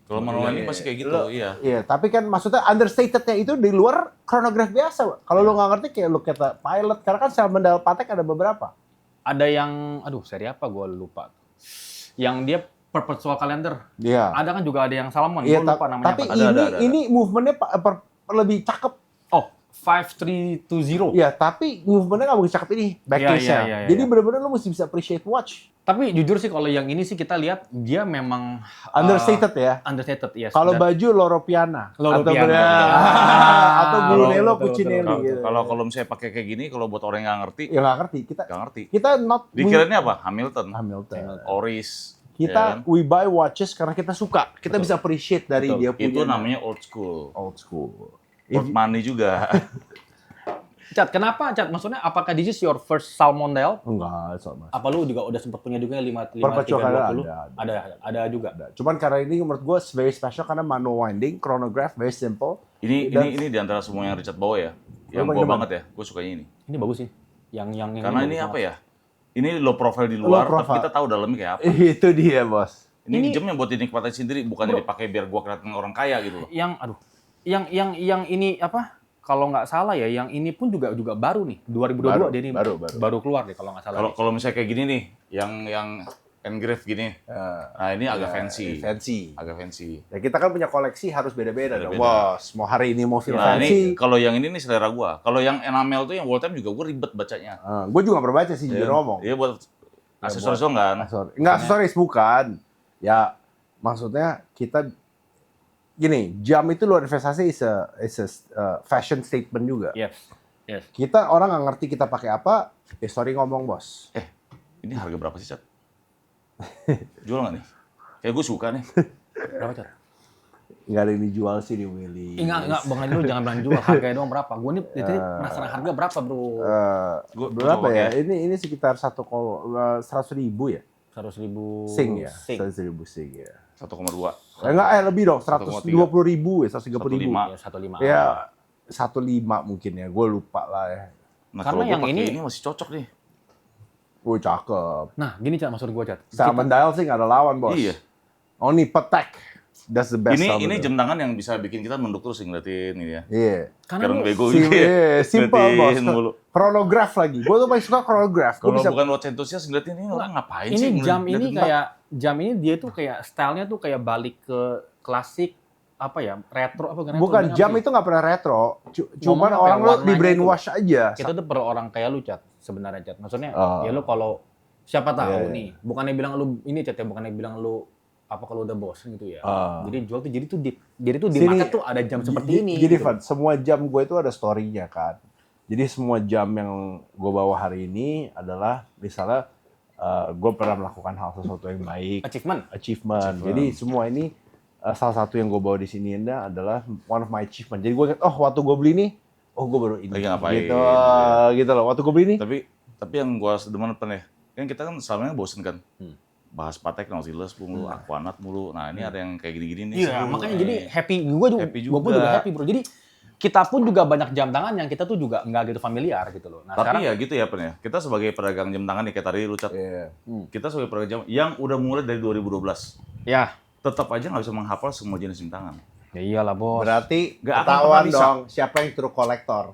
Kalau manual winding pasti kayak gitu, iya. Iya, tapi kan maksudnya understated-nya itu di luar chronograph biasa. Kalau lu nggak ngerti kayak lu kata pilot. Karena kan Salmon dial Patek ada beberapa. Ada yang, aduh seri apa gua lupa. Yang dia perpetual calendar. Iya. Ada kan juga ada yang salmon, Iya, gua lupa namanya tapi apa. Ada. ini movementnya lebih cakep. Oh, 5320. Iya, tapi movementnya nggak begitu cakep ini, backcase-nya. Iya. Jadi benar-benar lu mesti bisa appreciate watch. Tapi jujur sih kalau yang ini sih kita lihat dia memang Understated ya. understated, yes. Kalau Dan- baju Loro Piana. Loro atau Piana. atau Kalau- Brunello betul, Cucinelli. betul, gitu. Kalau misalnya pakai kayak gini, kalau buat orang yang nggak ngerti, Ya nggak ngerti. nggak ngerti. Kita not Dikiranya apa? Hamilton, Hamilton. Oris. Kita ya kan? we buy watches karena kita suka. Kita bisa appreciate dari Betul. dia punya. Itu namanya old school. old school. Old money juga. Cat, kenapa Cat? Maksudnya apakah this is your first salmon dial? Enggak, sama. Apa lu juga udah sempat punya juga 5320? Perpetual calendar Ada juga. Cuman karena ini menurut gue very special karena manual winding, chronograph, very simple. Ini di antara semua yang Richard bawa ya. Yang Lu gua pakai banget ya. Gue sukanya ini. Ini bagus sih. Yang Karena ini bagus apa banget. ya? Ini low profile di luar, Low tapi profile. kita tahu dalamnya kayak apa. Itu dia, bos. Ini jamnya buat dinikmatin sendiri, bukan dipakai biar gua kelihatan orang kaya gitu loh. Yang ini apa? Kalau nggak salah ya, yang ini pun juga baru nih, 2022 dia ini baru keluar deh kalau nggak salah. Kalau misalnya kayak gini nih, yang engrave gini. Nah, ini agak fancy. Fancy. Agak fancy. Ya kita kan punya koleksi harus beda-beda dong, Beda-beda. bos. Mau hari ini mau feel Nah, fancy. ini kalau yang ini nih selera gua. Kalau yang enamel tuh yang wall time juga gua ribet bacanya. Gue juga nggak pernah baca sih, jujur ngomong. Iya buat aksesoris dong kan. Nggak aksesoris, bukan. Ya, maksudnya kita gini, jam itu luar investasi is a fashion statement juga. Yes. Kita orang nggak ngerti kita pakai apa, sorry ngomong bos. Ini harga berapa sih, Cat? Jual nggak nih? Kayak gue suka nih. Berapa Cat? Nggak ada yang dijual sih di Willy. Enggak, Bang Adi, lu jangan bilang jual, harganya doang berapa? Gue nih tadi penasaran harga berapa, Bro? Gua Berapa coba ya? pakai. Ini sekitar 100.000 ya? 100.000 Sing ya? Sing. 100.000 sing ya. 1,2. Enggak, lebih dong. 120.000 ya, 130.000. 1,5. Ya, 1,5. Ya, 1,5 mungkin ya. Gue lupa lah ya. Nah, Karena kalau yang gua pakai ini- ini masih cocok nih. Cakep. Nah, gini Cat maksud gue Cat. Salmon dial sih nggak ada lawan, bos. Iya. Only Patek. That's the best Ini salmon dial. jam tangan yang bisa bikin kita nunduk terus ngeliatin ini ya. Iya. Karena Sekarang lu- bego gitu ya. Simple, bos. Ngeliatin mulu. Chronograph lagi. Gue tuh paling suka chronograph. Gue Kalau bisa bukan watch enthusiast ngeliatin ini orang ngapain sih? ini jam ini ngeliatin kayak jam ini dia tuh kayak stylenya tuh kayak balik ke klasik apa ya, retro apa retro, bukan apa jam sih? itu nggak pernah retro. Cuman Ngomong orang apa ya, lo di warnanya brainwash aja. Kita tuh perlu orang kayak lu Cat sebenarnya Cat. Maksudnya Oh. ya lu kalau siapa tahu Iya. nih, bukannya bilang lu ini Cat ya, bukannya bilang lu apa kalau udah bosen gitu ya. Oh. Jadi jual tuh jadi tuh di Sini, market tuh ada jam seperti ini. Jadi gitu. Van, semua jam gue itu ada story-nya kan. Jadi semua jam yang gue bawa hari ini adalah misalnya gue pernah melakukan hal sesuatu yang baik, achievement. Jadi semua ini salah satu yang gue bawa di sini adalah one of my achievement. Jadi gue ingat, oh waktu gue beli ini, oh gue baru ini. Lagi ngapain, Gitu, gitu. gitu loh. Waktu gue beli ini, Tapi yang gua demen apa nih? Kan kita kan selama bosen kan. Bahas Patek, Nautilus mulu, Aquanaut mulu. Nah, ini ada yang kayak gini-gini nih. Iya, seru. makanya jadi happy. Gue juga, Happy gua pun juga. juga happy bro. Jadi kita pun juga banyak jam tangan yang kita tuh juga nggak gitu familiar gitu loh. Nah, Tapi sekarang ya gitu ya, Pen ya. Kita sebagai pedagang jam tangan nih, kayak tadi lu Cat. iya. Kita sebagai pedagang jam yang udah mulai dari 2012. ya Tetap aja nggak bisa menghafal semua jenis jam tangan. Ya iyalah, Bos. Berarti Nggak akan ketahuan pernah bisa. dong siapa yang true collector.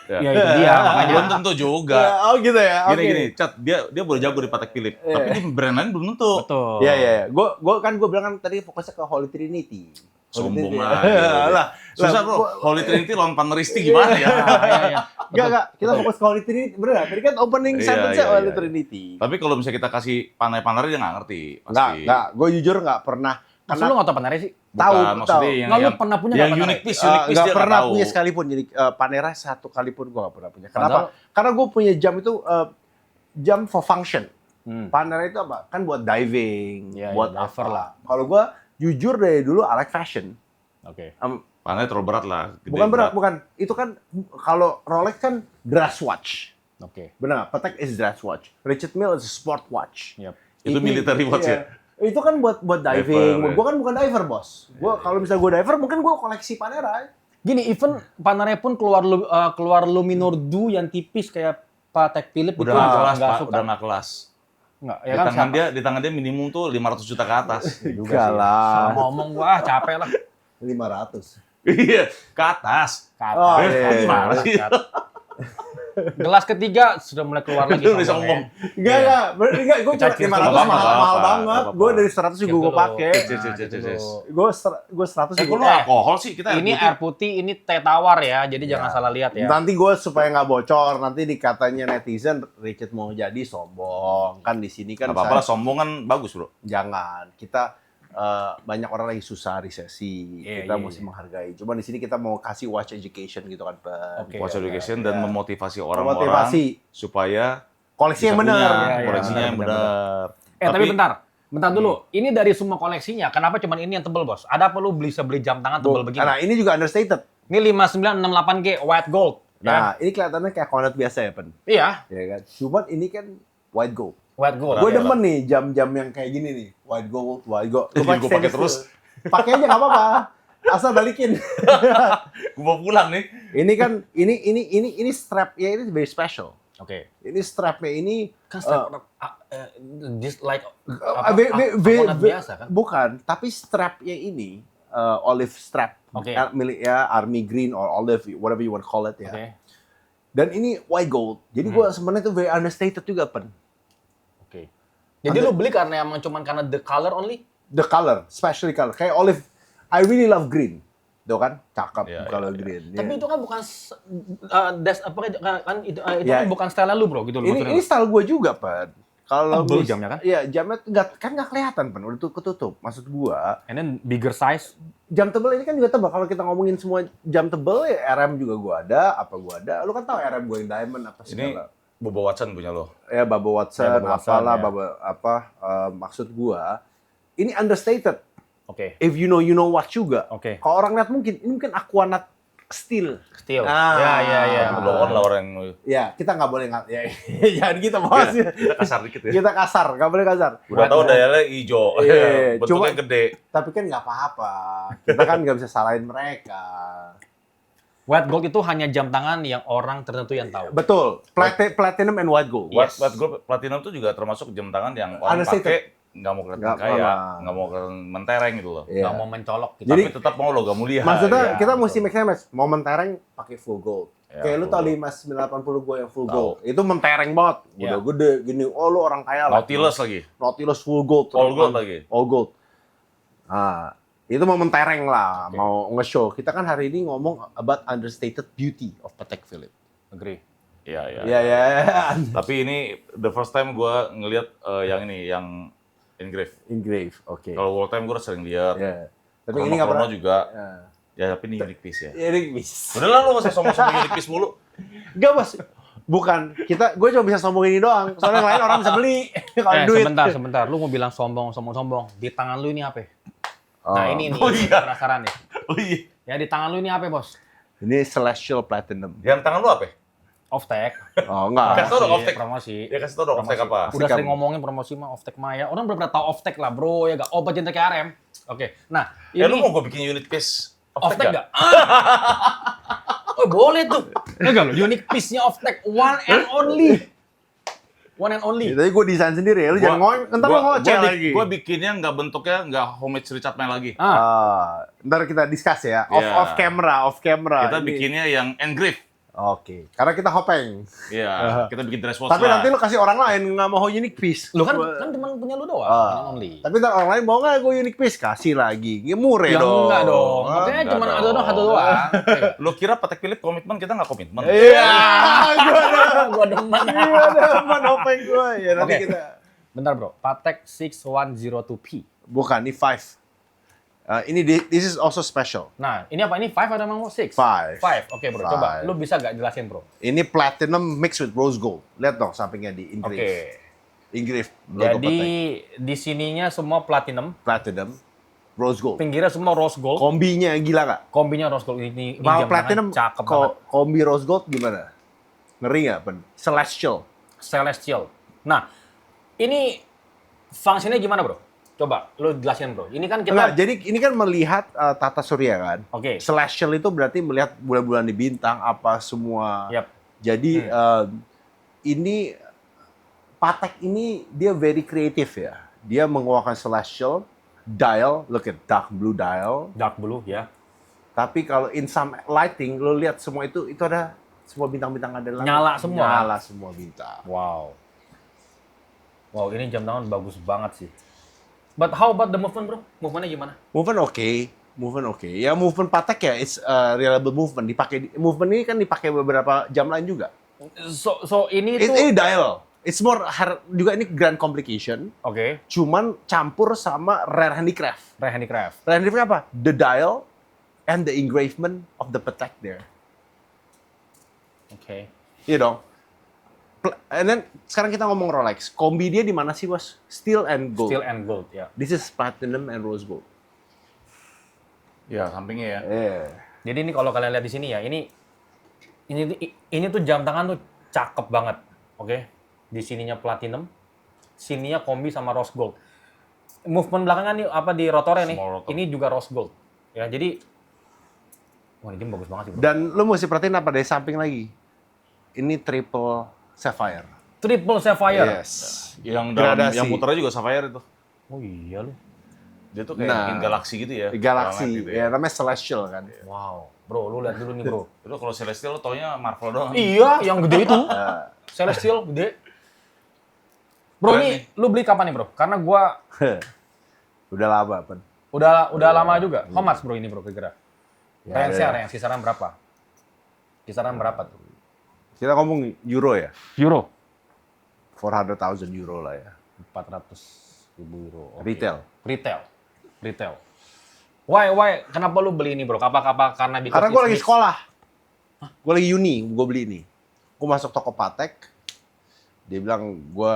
Ya itu dia makanya. Belum tentu juga. Oh gitu ya. Gini, Cat, dia boleh jago di Patek Philippe, tapi di brand lain belum tentu. Betul. Iya. Gue bilang kan tadi fokusnya ke Holy Trinity. Sombong lah. lah. Susah bro, Holy Trinity lawan Paneristi gimana ya? Iya. Enggak. Kita fokus ke Holy Trinity. Bener, tadi kan opening Iya, sentence-nya iya, Holy iya. Trinity. Tapi kalau misalnya kita kasih panai-panai dia nggak ngerti. Enggak. Gue jujur nggak pernah. Masa lu nggak tau Panera sih? Tahu, maksudnya yang, Nggak, lu pernah punya yang nggak unique Panera? piece, unique piece Nggak dia pernah tahu. punya sekalipun. Jadi Panera satu kali pun gue nggak pernah punya. Kenapa? Padahal- Karena gue punya jam itu jam for function. Hmm. Panera itu apa? Kan buat diving, Iya, buat iya, diver apa. lah. Kalau gue jujur dari dulu I like fashion. Oke. Panai terlalu berat lah. gede, Bukan berat, bukan. Itu kan kalau Rolex kan dress watch. Oke. Benar nggak? Patek is dress watch. Richard Mille is a sport watch. Yap. Itu military watch ya? Itu kan buat diving. Diver, ya. Gue kan bukan diver, bos. Kalau misalnya gue diver, mungkin gue koleksi Panera. Gini, even Panera pun keluar Luminor Du yang tipis kayak Patek Philippe Udah itu nggak kelas, nggak Pak. suka. Udah nggak kelas. Nggak, ya kan siapa? Di tangan dia minimum tuh 500 juta ke atas. Juga Enggak sih. lah. Salah ngomong gua, capek lah. 500. Iya, ke atas. Kata, Oh, iya. Gimana sih? Gelas ketiga sudah mulai keluar lagi. Udah sombongnya. sombong. Enggak. Gue cuma Cek 500 dulu. mahal, Nggak mahal apa-apa, banget. nggak apa-apa. Gue dari 100 juga gue pakai. Cek. Gue 100 Kok juga. lu alkohol sih? Kita Ini air putih, ini teh tawar ya, jadi jangan salah lihat ya. Nanti gue supaya nggak bocor, nanti dikatanya netizen Richard mau jadi sombong. Kan di sini kan Nggak apa-apa lah, sombong kan bagus bro. jangan. Kita banyak orang lagi susah resesi. Iya, Kita iya, mesti menghargai. Cuma di sini kita mau kasih watch education gitu kan, Pak. Oke. Watch education Iya. dan memotivasi orang-orang Motivasi. supaya Koleksi yang bisa benar. punya, Iya, koleksinya yang benar, benar. Tapi bentar dulu. Ini dari semua koleksinya, kenapa cuma ini yang tebel, Bos? Ada apa lu bisa beli jam tangan tebel begini? Nah, ini juga understated. Ini 5968G white gold. Nah, Ya. ini kelihatannya kayak Conrad biasa ya, Pen. Iya, Ya kan? Cuman ini kan white gold. white gold. Gue Iya, demen nih jam-jam yang kayak gini nih, white gold. Jadi Lu gua pakai stainless terus. steel. Pakai aja nggak apa-apa, asal balikin. Gue mau pulang nih. Ini kan, ini strap ya ini very special. Oke. Ini strapnya ini Kan this like ve- biasa kan? bukan, tapi strapnya ini olive strap, Oke. milik ya army green or olive, whatever you want to call it ya. Oke. Dan ini white gold. Jadi gue sebenarnya itu very understated juga, Pen. Oke. Jadi lu beli karena emang cuman karena the color only? The color, especially color. Kayak olive, I really love green. Tuh kan, cakep Iya, kalau iya, green. Tapi Iya. itu kan bukan itu Ya. kan bukan style lu, Bro, gitu loh. Ini style gue juga, Pen. Kalau Tebel jamnya kan? Iya, jamnya nggak kelihatan, Pen. Udah ketutup. Maksud gua, And then bigger size. jam tebel ini kan juga tebal. Kalau kita ngomongin semua jam tebel, ya RM juga gua ada, apa gua ada. Lu kan tahu RM gue yang diamond apa Ini segala. Bobo Watson punya lo. Ya, Baba Watson, Ya, Baba Watson, apalah, ya. maksud gua, ini understated. Oke. If you know what juga. Oke. Kalau orang lihat mungkin, ini mungkin Aquanaut steel. Steel. Ah. Ya. Lo kan lah orang yang Ya, kita nggak boleh ya, jangan gitu, Bos. kita kasar dikit ya. Kita kasar, nggak boleh kasar. Udah tahu dayanya hijau, Iya, bentuknya cuma- gede. Tapi kan nggak apa-apa. Kita kan nggak bisa salahin mereka. White gold itu hanya jam tangan yang orang tertentu yang tahu. Betul. Platinum and white gold. Yes. White gold platinum itu juga termasuk jam tangan yang orang Understated. pakai nggak mau kelihatan Nggak kaya, apa. nggak mau kelihatan mentereng gitu loh. Iya. Nggak mau mencolok gitu. Jadi- Tapi tetap mau logam mulia. Maksudnya Iya, kita betul. mesti make sense. Mau mentereng pakai full gold. Ya, Kayak lu full tau gold. 5980 gue yang full Tahu. gold. Itu mentereng banget. Ya. Udah gede gini. Oh lu orang kaya lah. Nautilus lagi, Nautilus full gold. all gold lagi. All gold. Ah, itu mau mentereng lah, Oke. mau nge-show. Kita kan hari ini ngomong about understated beauty of Patek Philippe. Agree. Iya, iya. Iya, ya. Tapi ini the first time gue ngelihat yang ini, yang engrave. Engrave, oke. Kalau world time gue udah sering lihat. Ya. Tapi ini nggak pernah. juga. Ya. Ya tapi ini unique piece ya. Ini bisa. Udah lah lu nggak usah sombong-sombong unique piece mulu. Enggak, Bos. Bukan. Gue cuma bisa sombong ini doang. Soalnya yang lain orang bisa beli. Kalau duit. Sebentar. Lu mau bilang sombong. Di tangan lu ini apa? Nah, Oh. ini Oh, iya. penasaran nih. Oh iya. Ya, di tangan lu ini apa, Bos? Ini Celestial Platinum. Yang tangan lu apa? Off-tech. Oh, enggak. Kasih tau dong off-tech. Promosi. Ya kasih tau dong off-tech apa. Udah Sikap. sering ngomongin promosi mah off-tech Maya. Orang bener-bener tahu off-tech lah, Bro. Ya gak? Obat cinta KRM. Oke. Nah, ini Ya lu mau gue bikin unit piece off-tech enggak? Oh, boleh tuh. Enggak lo, unique piece-nya off-tech one and only. One and only. Tapi gue desain sendiri ya, lu jangan ntar lu ngoceh lagi. Gue bikinnya nggak bentuknya nggak homemade sricatnya lagi. Ntar kita discuss ya, Iya. off camera. Kita Ini. bikinnya yang engrave. Oke, karena kita hopeng. Iya, kita bikin dress watch Tapi lah. nanti lu kasih orang lain, nggak mau unique piece. Lu kan cuma punya lu doang, one and only. Tapi ntar orang lain mau nggak gue unique piece? Kasih lagi, ya murah Ya dong. enggak dong. Makanya enggak cuma dong. ada doang satu doang. Lo kira Patek Philippe komitmen, kita nggak komitmen. Iya, Gua demen. teman hopeng gue. Ya nanti Oke. kita. Bentar bro, Patek 6102P. Bukan, ini 5. This is also special. Nah, ini apa? Ini 5 atau emang 6? Five. 5, oke bro. Coba, Five. lu bisa gak jelasin bro? Ini platinum mixed with rose gold. Lihat dong sampingnya di Oke. engrave. Engrave. Logo Jadi, Patek. di sininya semua platinum. Platinum, rose gold. Pinggirnya semua rose gold. Kombinya gila nggak? Kombinya rose gold. Ini Mau jam platinum, tangan cakep banget. kombi rose gold gimana? Ngeri nggak, Pen? Celestial. Celestial. Nah, ini fungsinya gimana bro? Coba, lu jelasin bro. Ini kan kita... Enggak, jadi ini kan melihat tata surya kan. Oke. Celestial itu berarti melihat bulan-bulan di bintang, apa semua. Yap. Jadi ini Patek ini dia very kreatif ya. Dia mengeluarkan celestial dial, look at dark blue dial. Dark blue ya. Tapi kalau in some lighting, lo lihat semua itu ada semua bintang-bintang ada dalam. Nyala semua. Nyala semua bintang. Wow. Wow, ini jam tangan bagus banget sih. But how about the movement bro? Movementnya gimana? Movement oke. Ya movement Patek ya, it's reliable movement. Movement ini kan dipakai beberapa jam lain juga. So ini tuh... Ini dial. It's more juga ini grand complication. Oke. Cuman campur sama rare handicraft. Rare handicraft. Rare handicraft apa? The dial and the engravement of the Patek there. Oke. Iya dong. And then sekarang kita ngomong Rolex. Kombi dia di mana sih, Bos? Steel and gold. Steel and gold ya. This is platinum and rose gold. Ya, sampingnya ya. Jadi ini kalau kalian lihat di sini ya, ini tuh jam tangan tuh cakep banget. Oke. Di sininya platinum, sininya kombi sama rose gold. Movement belakangan nih apa di rotornya nih, Small rotor. ini juga rose gold. Ya, jadi wah ini bagus banget sih, bro. Dan lu mesti perhatiin apa dari samping lagi. Ini triple sapphire. Triple sapphire. Yes. Yang dalam, Gradasi. yang putarnya juga sapphire itu. Oh iya lu. Dia tuh kayak Nah. bikin galaksi gitu ya. Galaxy. Planet gitu Ya, namanya celestial kan. Wow. Bro, lu lihat dulu nih, bro. Itu kalau Celestial lo taunya Marvel doang. Iya, yang gede itu. Celestial gede. Bro, Keren ini lu beli kapan nih, bro? Karena gua Udah lama, Pen. udah lama juga. How much, bro, ini, bro, kira-kira? Ya, Range-nya, ya. range, kisaran berapa? Kisaran berapa tuh? Kita ngomong euro ya. Euro. 400,000 euro lah ya. 400.000 euro. Oke. Retail. Why? Kenapa lu beli ini, bro? Apa karena because Karena gue it's lagi mix? sekolah. Gue lagi uni, gue beli ini. Gue masuk toko Patek. Dia bilang, gue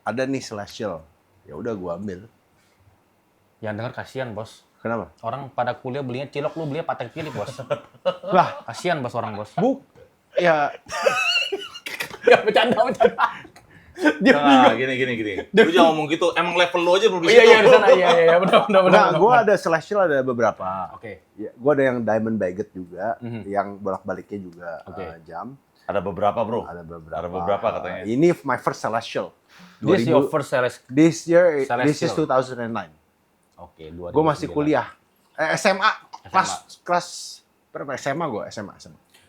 ada nih celestial. Ya udah gue ambil. Yang denger kasihan, bos. Kenapa? Orang pada kuliah belinya cilok, lu belinya Patek Philippe, bos. Lah, Kasihan, bos, orang, bos. ya Ya, bercanda. Dia Nah, gini. Lu jangan ngomong gitu. Emang level lu aja belum di situ. Iya, di sana. Iya, benar. Nah, gue ada celestial ada beberapa. Oke. Ya, gue ada yang diamond baguette juga, Mhm. yang bolak-baliknya juga Oke. jam. Ada beberapa, bro. Ada beberapa. Ada beberapa katanya. Ini my first celestial. This is your first series. This year, this is Celestial. 2009. Oke, Gue masih kuliah. SMA. Kelas berapa? SMA gue, SMA.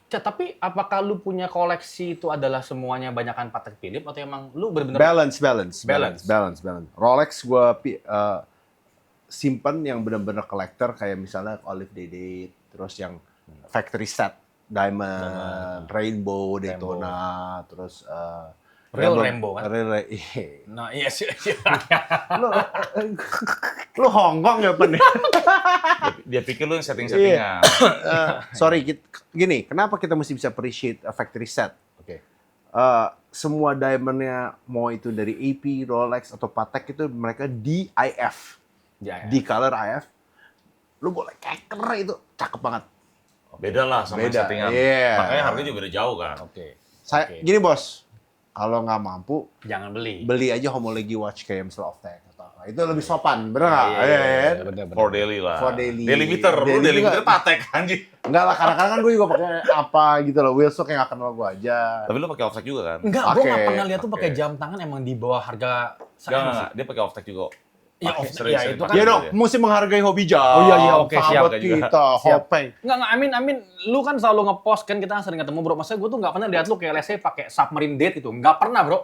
Cak, tapi apakah lu punya koleksi itu adalah semuanya banyakan Patek Philippe atau emang lu bener-bener Balance. Rolex gue simpen yang benar-benar collector kayak misalnya Olive Date, terus yang factory set, Diamond, Rainbow, Daytona, terus Real Rainbow, kan? Iya. Nah, iya sih. Lu Hongkong ya, Pen? Dia pikir lu yang setting-settingan. Sorry, gini, kenapa kita mesti bisa appreciate a factory set? Oke. Semua diamondnya, mau itu dari AP, Rolex, atau Patek itu mereka di IF. Ya, Di color IF. Lu boleh keker itu, cakep banget. Beda lah sama Beda, settingan. iya. Makanya harganya juga beda jauh kan. Oke. Oke. Gini bos, kalau nggak mampu, Jangan beli. beli aja homologi watch kayak misalnya Oftek atau apa. itu lebih sopan, bener nggak? Iya, Iya, kan? bener. For daily lah. For daily. Daily meter, lu Daily daily juga. meter Patek anjing. Enggak lah, kadang-kadang kan gue juga pakai apa gitu loh. Wheels tuh kayak nggak kenal gue aja. Tapi lu pakai offset juga kan? Enggak, gue nggak Oke, pernah lihat tuh pakai oke. jam tangan emang di bawah harga Enggak, dia pakai offset juga. Ya, Pakai, offset, sering- ya, sering itu kan- pakai Ya dong, dia. mesti menghargai hobi jam. Oh, iya, oke, siap. Sahabat Juga. kita, Siap. Hopeng. Enggak, Amin, lu kan selalu nge-post kan, kita sering ketemu bro. Maksudnya gue tuh nggak pernah lihat lu kayak let's say pakai submarine date itu, nggak pernah bro.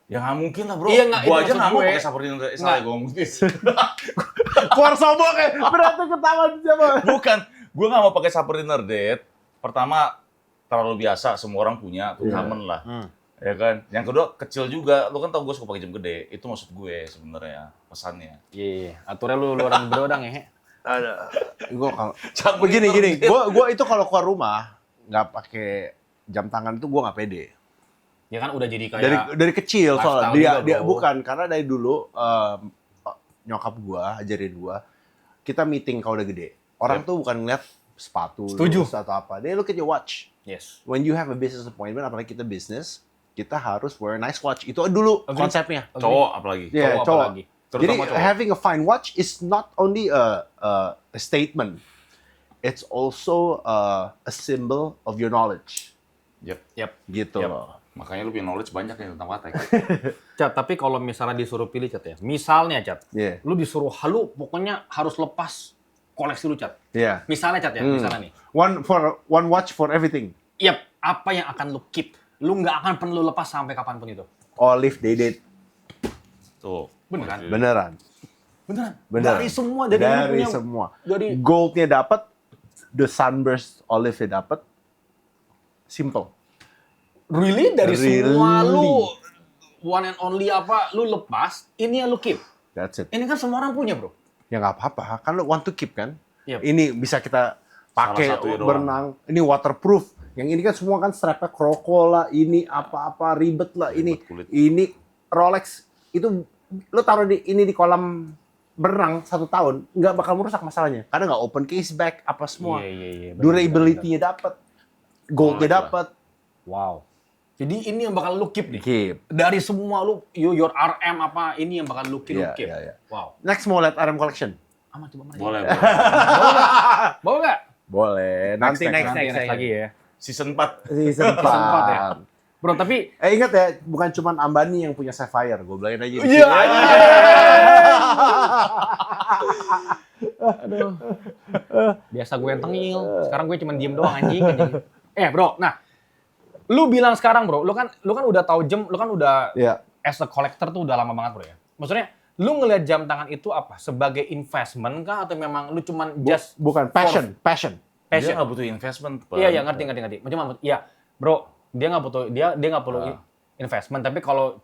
Ya nggak mungkin lah bro. Iya, nggak, Gua itu aja maksud nggak mau gue. pakai submarine date. Nggak. Salah gua mungkin. Keluar sombong kayak berarti ketahuan siapa? Bukan, gua nggak mau pakai submariner date. Pertama terlalu biasa, semua orang punya, tuh Iya. common lah. Ya kan. Yang kedua kecil juga. Lu kan tau gue suka pakai jam gede. Itu maksud gue sebenarnya pesannya. Iya, aturnya lu orang berodang ya. Ada. Gue kalau Submariner begini, date. gue itu kalau keluar rumah nggak pakai jam tangan itu gue nggak pede. Ya kan udah jadi kayak Dari kecil soalnya lifestyle dia juga, bro. bukan karena dari dulu nyokap gue ajarin gue kita meeting kalau udah gede. Orang tuh bukan ngeliat sepatu Setuju. lu atau apa. They look at your watch. yes. When you have a business appointment, apalagi kita bisnis, kita harus wear a nice watch. Itu dulu Agree. konsepnya. Cowok apalagi. Iya, Cowok cowok. apalagi. Jadi Terutama cowok. having a fine watch is not only a statement, it's also a symbol of your knowledge. Yep. Gitu Yep. loh. Makanya lu punya knowledge banyak ya tentang Patek. Cat, tapi kalau misalnya disuruh pilih Cat ya. Misalnya Cat, Iya. lu disuruh halu pokoknya harus lepas koleksi lu Cat. Iya. Misalnya Cat ya, misalnya nih. One watch for everything. Yap, apa yang akan lu keep? Lu nggak akan perlu lepas sampai kapanpun itu. Olive day date. Tuh. Beneran? Beneran. Beneran? Beneran. Dari semua, dari lu punya, semua. dari Goldnya dapat, the sunburst olive-nya dapat. Simple. really dari Really? semua lu one and only apa lu lepas, ini yang lu keep. That's it. Ini kan semua orang punya, Bro. Ya nggak apa-apa, kan lo want to keep kan? Yep. Ini bisa kita pakai Salah satunya doang. berenang. Ini waterproof. Yang ini kan semua kan strapnya kroko lah, ini apa-apa ribet lah, ini Ribet kulit. ini Rolex itu lo taruh ini di kolam berenang 1 tahun nggak bakal merusak masalahnya karena nggak open case back apa semua. Iya. Durability-nya dapat, goldnya Rolex lah. dapat. Wow. Jadi ini yang bakal lu keep nih. Keep. Dari semua lu, your RM apa, ini yang bakal lu keep. Iya, lu keep. iya, iya. Wow. Next mau lihat RM collection? Aman coba mana? Boleh. Bawa nggak? Boleh. Nanti Next. Next lagi ya. Season 4. Season 4 ya. 4. Bro, tapi Ingat ya, bukan cuma Ambani yang punya Sapphire. Gue bilangin aja. di Iya, sini. aduh. Biasa gue yang tengil, sekarang gue cuma diem doang anjing. Bro, nah lu bilang sekarang bro, lu kan udah tahu jam, lu kan udah Iya. as a collector tuh udah lama banget bro ya. Maksudnya lu ngelihat jam tangan itu apa? Sebagai investment kah atau memang lu cuman just Bukan passion. passion? Dia nggak butuh investment. Pak. Iya, ngerti. Macam iya, bro, dia nggak butuh dia nggak perlu investment, tapi kalau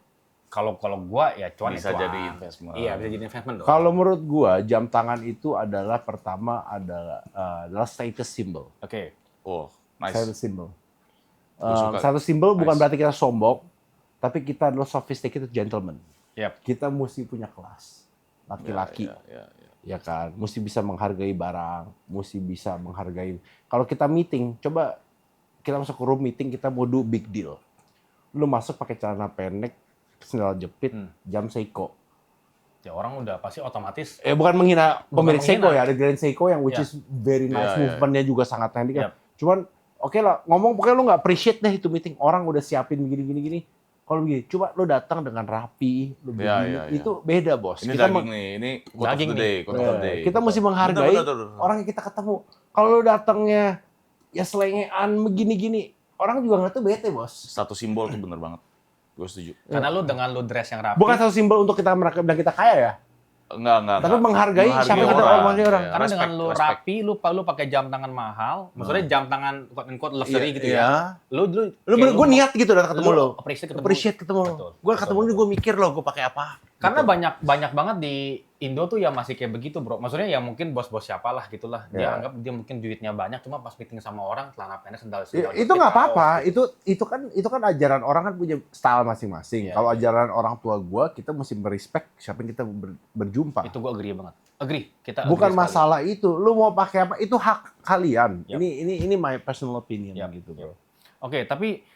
gua ya cuan Bisa ya cuan. jadi investment. Iya, bisa jadi investment dong. Kalau menurut gua jam tangan itu adalah pertama adalah status symbol. Oke. Oh, nice. Status symbol. Gua suka. Status symbol bukan Nice. berarti kita sombong, tapi kita adalah sophisticated gentleman. Yap. Kita mesti punya kelas. Laki-laki. Ya. Ya kan, mesti bisa menghargai barang, mesti bisa menghargai. Kalau kita meeting, coba kita masuk ke room meeting, kita mau do big deal. Lu masuk pakai celana pendek, sandal jepit, jam Seiko. Ya orang udah pasti otomatis. Bukan menghina pemilik menghina. Seiko ya, ada Grand Seiko yang which Ya. is very nice, Ya. movement-nya juga sangat handicap. Yap. Cuman oke lah, ngomong pokoknya lu nggak appreciate deh itu meeting. Orang udah siapin begini. Kalau begini, coba lu datang dengan rapi, lu Ya, begini, ya. itu beda bos. Ini Kita daging nih, ini quote of Daging the nih. day, quote of the day. kita mesti menghargai Betul. orang yang kita ketemu. Kalau lu datangnya ya selengean begini-gini, orang juga ngeliat tuh bete bos. Satu simbol tuh bener banget. Gue setuju. Karena lu dengan lu dress yang rapi. Bukan satu simbol untuk kita bilang kita kaya ya, Enggak. tapi menghargai siapa yang kita menghargai orang. Ya, Karena respect, dengan lu respect. rapi, lu pakai jam tangan mahal, maksudnya jam tangan quote unquote luxury gitu Iya. ya. Lu Gue niat gitu datang ketemu lo. appreciate ketemu lu. Ketemu lo. Gue ketemu lo, gue mikir lo, gue pakai apa. Karena banyak banget di Indo tuh yang masih kayak begitu, bro. Maksudnya ya mungkin bos-bos siapalah gitulah. Dia Ya. anggap dia mungkin duitnya banyak, cuma pas meeting sama orang celana pendek sendal Itu nggak apa-apa. Itu kan ajaran orang kan punya style masing-masing. Iya. Kalau ajaran orang tua gue, kita mesti merespek siapa yang kita berjumpa. Itu gua agree banget. Agree. Kita Bukan agree sekali. masalah itu. Lu mau pakai apa? Itu hak kalian. Yap. Ini my personal opinion Yap, gitu, yap. bro. Oke, tapi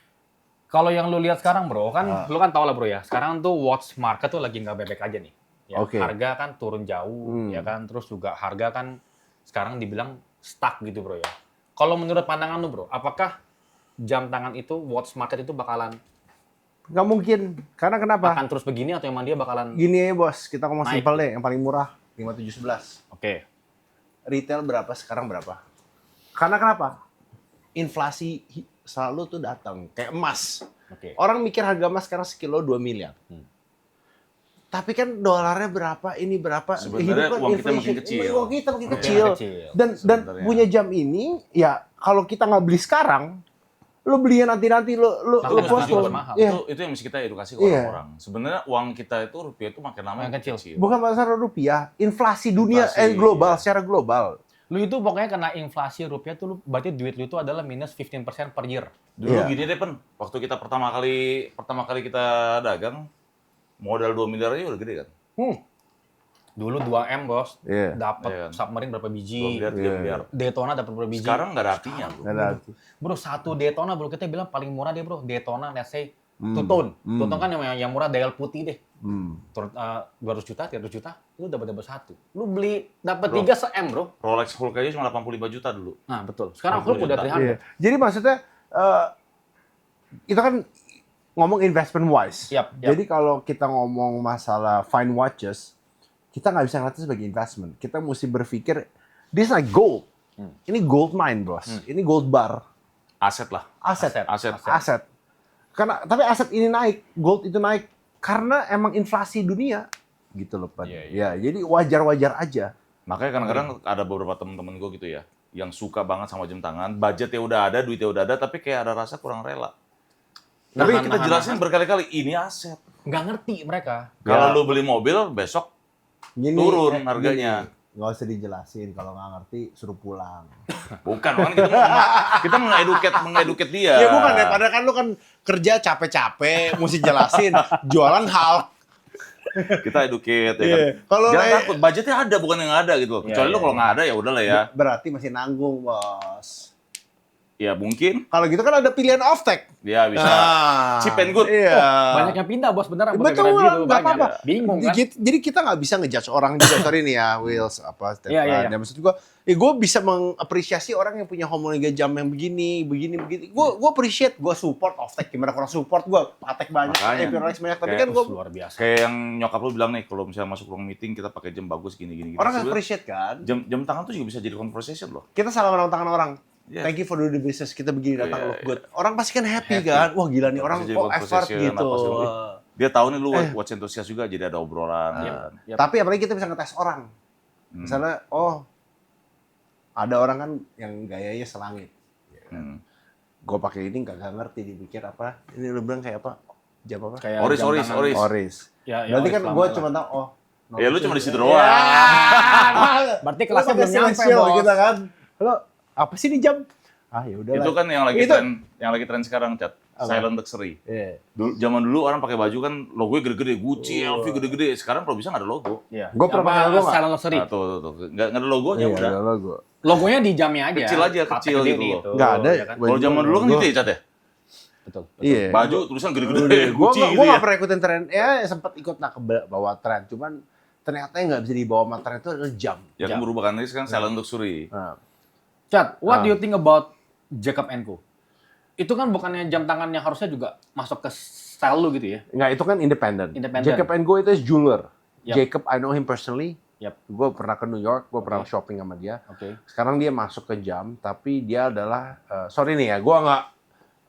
kalau yang lu lihat sekarang bro, kan lu kan tau lah bro ya, sekarang tuh watch market tuh lagi nggak bebek aja nih. Ya, Oke. harga kan turun jauh, Hmm. ya kan. Terus juga harga kan sekarang dibilang stuck gitu bro ya. Kalau menurut pandangan lu bro, apakah jam tangan itu, watch market itu bakalan Nggak mungkin. Karena kenapa? akan terus begini atau emang dia bakalan Gini ya bos, kita ngomong Naik. simpel deh, yang paling murah 5711. Oke. Retail berapa sekarang berapa? Karena kenapa? Inflasi selalu tuh datang kayak emas. Oke. Orang mikir harga emas sekarang sekilo 2 miliar. Tapi kan dolarnya berapa, ini berapa. Sebenarnya Hidup kan uang kita makin inflation. kecil. Uang kita makin Oke, kecil. kecil. Dan Sebenarnya. punya jam ini, ya kalau kita nggak beli sekarang, lo belinya nanti lu Takut Itu, postpone. mahal. Iya. itu yang mesti kita edukasi ke Iya. orang-orang. Sebenarnya uang kita itu rupiah itu makin lama Makin kecil. Bukan masalah rupiah, inflasi dunia, Inflasi, global, iya. secara global. Lu itu pokoknya kena inflasi rupiah tuh, berarti duit lu itu adalah minus 15% per year. Dulu Iya. gini deh, Pen. Waktu kita pertama kali kita dagang, modal 2 miliar aja udah gede kan? Dulu 2M bos, Iya. dapat Iya. submarine berapa 2 biji, miliar, 3 Iya. miliar. Daytona dapat berapa biji. Sekarang nggak ada artinya, bro. Nggak ada. Bro, satu Daytona bro, kita bilang paling murah deh bro, Daytona let's say two-tone. Two-tone kan yang murah dial putih deh. Hmm. 200 juta, 300 juta, lu dapat satu. Lu beli dapat Bro. 3 se-M bro. Rolex Hulk aja cuma 85 juta dulu. Nah betul. Sekarang 60 Hulk udah juta. 300. Iya. Jadi maksudnya kita kan ngomong investment wise. Yap. Jadi kalau kita ngomong masalah fine watches, kita nggak bisa ngeliatnya sebagai investment. Kita mesti berpikir, this like gold. Ini gold mine, bos. Ini gold bar. Aset lah. Aset. Aset. Aset. Karena tapi aset ini naik, gold itu naik karena emang inflasi dunia gitu loh, Pan. Iya, Ya, jadi wajar-wajar aja. Makanya kadang-kadang ada beberapa teman-teman gue gitu ya, yang suka banget sama jam tangan, budgetnya udah ada, duitnya udah ada, tapi kayak ada rasa kurang rela. Tapi kita jelasin berkali-kali, ini aset. Nggak ngerti mereka. Kalau lu beli mobil, besok Gini, turun eh, harganya. gini, nggak usah dijelasin, kalau nggak ngerti suruh pulang. Bukan, kan kita mengeduket dia. Ya bukan, daripada kan lu kan kerja capek-capek, mesti jelasin, jualan hal. Kita educate ya kan. Iya. Kalau Jangan kayak- takut, budgetnya ada bukan yang nggak ada gitu loh. Kecuali Iya, lu kalau iya. nggak ada ya udah lah ya. Berarti masih nanggung, bos. Ya mungkin Kalau gitu kan ada pilihan off-tech. dia bisa. Ah, Cheap and good. Iya. Banyak yang pindah bos beneran. pakai Betul, gara-gara gitu, nggak banyak. apa-apa. Bingung kan? Jadi kita nggak bisa ngejudge orang juga. Sorry nih ya, Wills, apa, Stefan. Iya, iya, iya. Ya, maksud gue bisa mengapresiasi orang yang punya homologa jam yang begini. Gue appreciate, gue support off-tech. Gimana kurang support, gue patek banyak, Makanya. Rolex banyak. Tapi Kayak kan gue, Luar biasa. Kayak yang nyokap lu bilang nih, kalau misalnya masuk ruang meeting kita pakai jam bagus gini. orang Sebenarnya appreciate kan. jam tangan tuh juga bisa jadi conversation loh. Kita salah menolong tangan orang. Iya. Thank you for doing the business. Kita begini datang Iya, look good. Orang pasti kan happy, Happy. kan. Wah gila nih orang Bisa jadi kok effort conversation, gitu. apa segala. Dia tahu nih lu watch enthusiast juga, jadi ada obrolan. Iya. kan. Yap. Tapi apalagi kita bisa ngetes orang. Misalnya, ada orang kan yang gayanya selangit. Hmm. Gue pakai ini nggak ngerti dipikir apa. Ini lu bilang kayak apa? Jam apa? Kayak Oris, jam Oris, tangan. Oris. Oris. Ya, ya, Berarti Oris kan lama gue lah. cuma tahu, Ya lu cuma di situ Ya. doang. Berarti kelasnya Lu belum pakai nyampe celestial bos. gitu kan. Lo apa sih di jam? Ah ya udah. Itu kan yang lagi Itu- tren sekarang, Cat. Apa? Silent luxury. Iya. Zaman dulu orang pakai baju kan logonya gede-gede, Gucci, LV gede-gede. Sekarang kalau bisa nggak ada logo. Iya. Gua pernah pakai logo nggak? Silent luxury. Nah, tuh. Nggak ada logonya Iya, udah. ada logo. Logonya di jamnya aja. Kecil aja, Patek kecil gede gitu nih, loh. tuh, Nggak ada. ya kan? Kalau zaman dulu kan Logo. gitu ya, Cat ya? Betul. Iya. Baju tulisan gede-gede, Gue Gucci gitu nggak ya. pernah ikutin tren. Ya sempat ikut ke bawah tren. Cuman ternyata yang nggak bisa dibawa sama tren itu adalah jam. Ya kan berubah kan, ini sekarang silent luxury. Nah, Chat, what do you think about Jacob & Co? Itu kan bukannya jam tangan yang harusnya juga masuk ke style lu gitu ya? nggak, itu kan independen. Independen. Jacob & Go itu jeweler. Yap. Jacob, I know him personally. Yap. Gue pernah ke New York, gue pernah Oke. shopping sama dia. Oke. Sekarang dia masuk ke jam, tapi dia adalah, sorry nih ya, gue nggak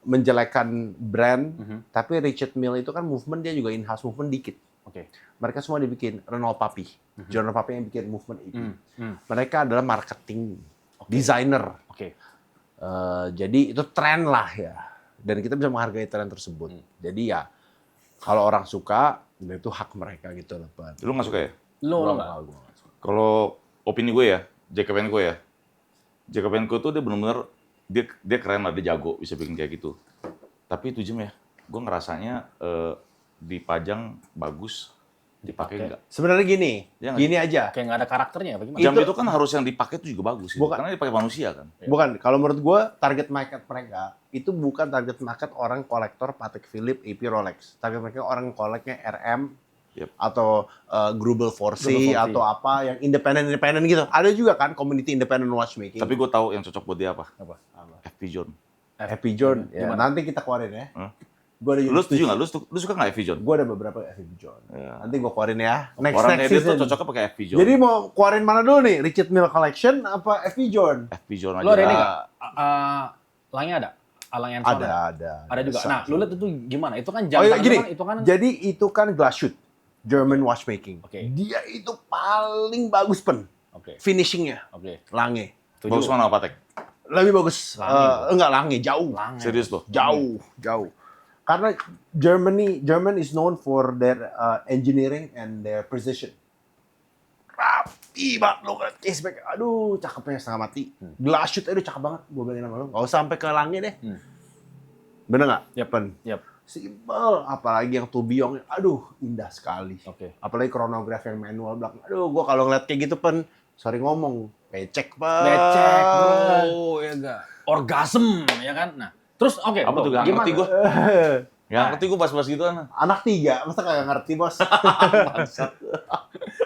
menjelekan brand, tapi Richard Mille itu kan movement, dia juga in-house movement dikit. Oke. Mereka semua dibikin Renault Papi. Renault Papi yang bikin movement itu. Hmm. Mereka adalah marketing, designer. Oke. Jadi itu tren lah ya. Dan kita bisa menghargai tren tersebut. Jadi ya, kalau orang suka, itu hak mereka gitu loh, Pak. Lu nggak suka ya? Lo Gua nggak? nggak. Kalau opini gue ya, Jacob & Co ya. Jacob & Co tuh dia benar-benar dia keren lah, dia jago bisa bikin kayak gitu. Tapi itu jam ya, gue ngerasanya dipajang bagus, dipakai enggak. Sebenarnya gini, Iya nggak gini aja. Kayak nggak ada karakternya apa gimana? Jam Itu- itu kan harus yang dipakai itu juga bagus, gitu. Bukan. Karena dipakai manusia kan. Bukan, kalau menurut gue target market mereka itu bukan target market orang kolektor Patek Philippe, AP, Rolex. Target mereka orang koleknya RM, Yep. atau Grubel Force Grubel Force. atau apa yang independen gitu. Ada juga kan community independent watchmaking. Tapi gue tahu yang cocok buat dia apa. Apa? FP John. FP John, ya, Gimana? nanti kita keluarin ya. Hah? Gua ada Lu setuju nggak? Lu suka nggak FP John? Gue ada beberapa FP John. Ya. Nanti gue keluarin ya. Next Orang kayak dia tuh season. cocoknya pakai FP John. Jadi mau keluarin mana dulu nih? Richard Mille Collection apa FP John? FP John aja. Lu ada ini lah. nggak? Langnya ada? Alang yang Ada. juga. Bisa. Nah, lu lihat itu gimana? Itu kan jam Oh iya, tangan gini. kan, itu kan Jadi itu kan glass shoot, German watchmaking. Oke. Dia itu paling bagus Oke. finishingnya, Oke. Lange. Bagus mana Patek? Lebih bagus. Lange, Enggak Lange, jauh. Lang. Serius loh? Jauh. Karena German is known for their engineering and their precision. Rapi banget lo kan case back. Aduh, cakepnya setengah mati. Glass shoot aduh cakep banget. Gue bilangin sama lo, nggak usah sampai ke Lange deh. Bener nggak? Yep. Pen. Yap. Simple, apalagi yang Tourbillon, aduh indah sekali. Oke. Apalagi chronograph yang manual belakang. Aduh, gua kalau ngeliat kayak gitu Pen, sorry ngomong, pecek Pen. Becek, bro. Ya enggak. Orgasm, ya kan? Nah, terus oke, Apa bro, tuh, nggak gimana? ngerti gua. Nggak ngerti gue bahas-bahas gituan. Anak 3, masa kagak ngerti bos?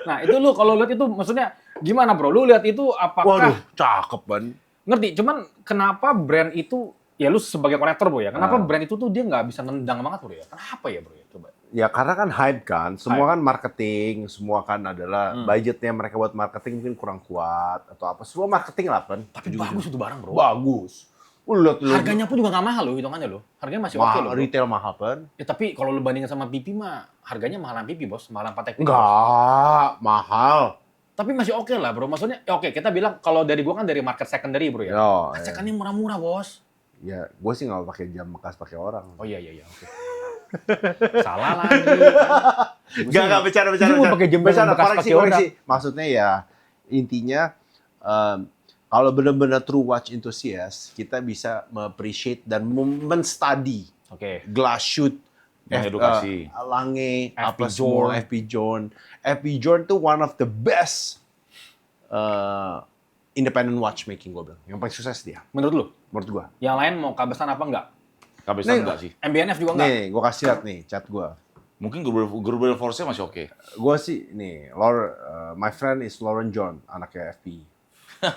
Nah, itu lu kalau lihat itu maksudnya gimana, bro? Lu lihat itu apakah Waduh, cakep Pen. ngerti? Cuman kenapa brand itu ya lu sebagai kolektor, bro ya. Kenapa brand itu tuh dia nggak bisa nendang banget, bro ya? Kenapa ya, bro ya? Coba. Ya karena kan hype kan, semua kan marketing, semua kan adalah budgetnya mereka buat marketing mungkin kurang kuat atau apa. Semua marketing lah Pen. Tapi bagus itu barang, bro. Bagus. Lu lihat lu. Harganya pun juga nggak mahal loh, hitungannya loh. Harganya masih oke mahal, loh, bro. retail mahal Pen. Ya, tapi kalau lu bandingin sama pipi mah harganya mahalan pipi, bos. Mahalan Patek. Philippe, bos. Enggak, mahal. Tapi masih oke lah, bro. Maksudnya, ya oke, kita bilang kalau dari gua kan dari market secondary, bro ya. Yo, Acekannya murah-murah, bos. ya, gue sih nggak pakai jam bekas pakai orang. Oh iya, oke. Salah lagi. Gak bercanda. Ini mau pakai jam bekas pakai koreksi. Maksudnya ya, intinya kalau benar-benar true watch enthusiast, kita bisa appreciate dan men-study Oke. glass shoot, Mengedukasi. Lange, FP apa Journe. semua, FP Journe. FP Journe tuh one of the best independent watchmaking gue bilang. Yang paling sukses dia, Menurut lu? menurut gue. Yang lain mau kabesan apa enggak? Nih, Kabesan enggak sih? MBNF juga enggak? Nih, gue kasih lihat nih, chat gue. Mungkin Grubel Force masih oke. Gue sih, nih, my friend is Lauren John, anaknya FP.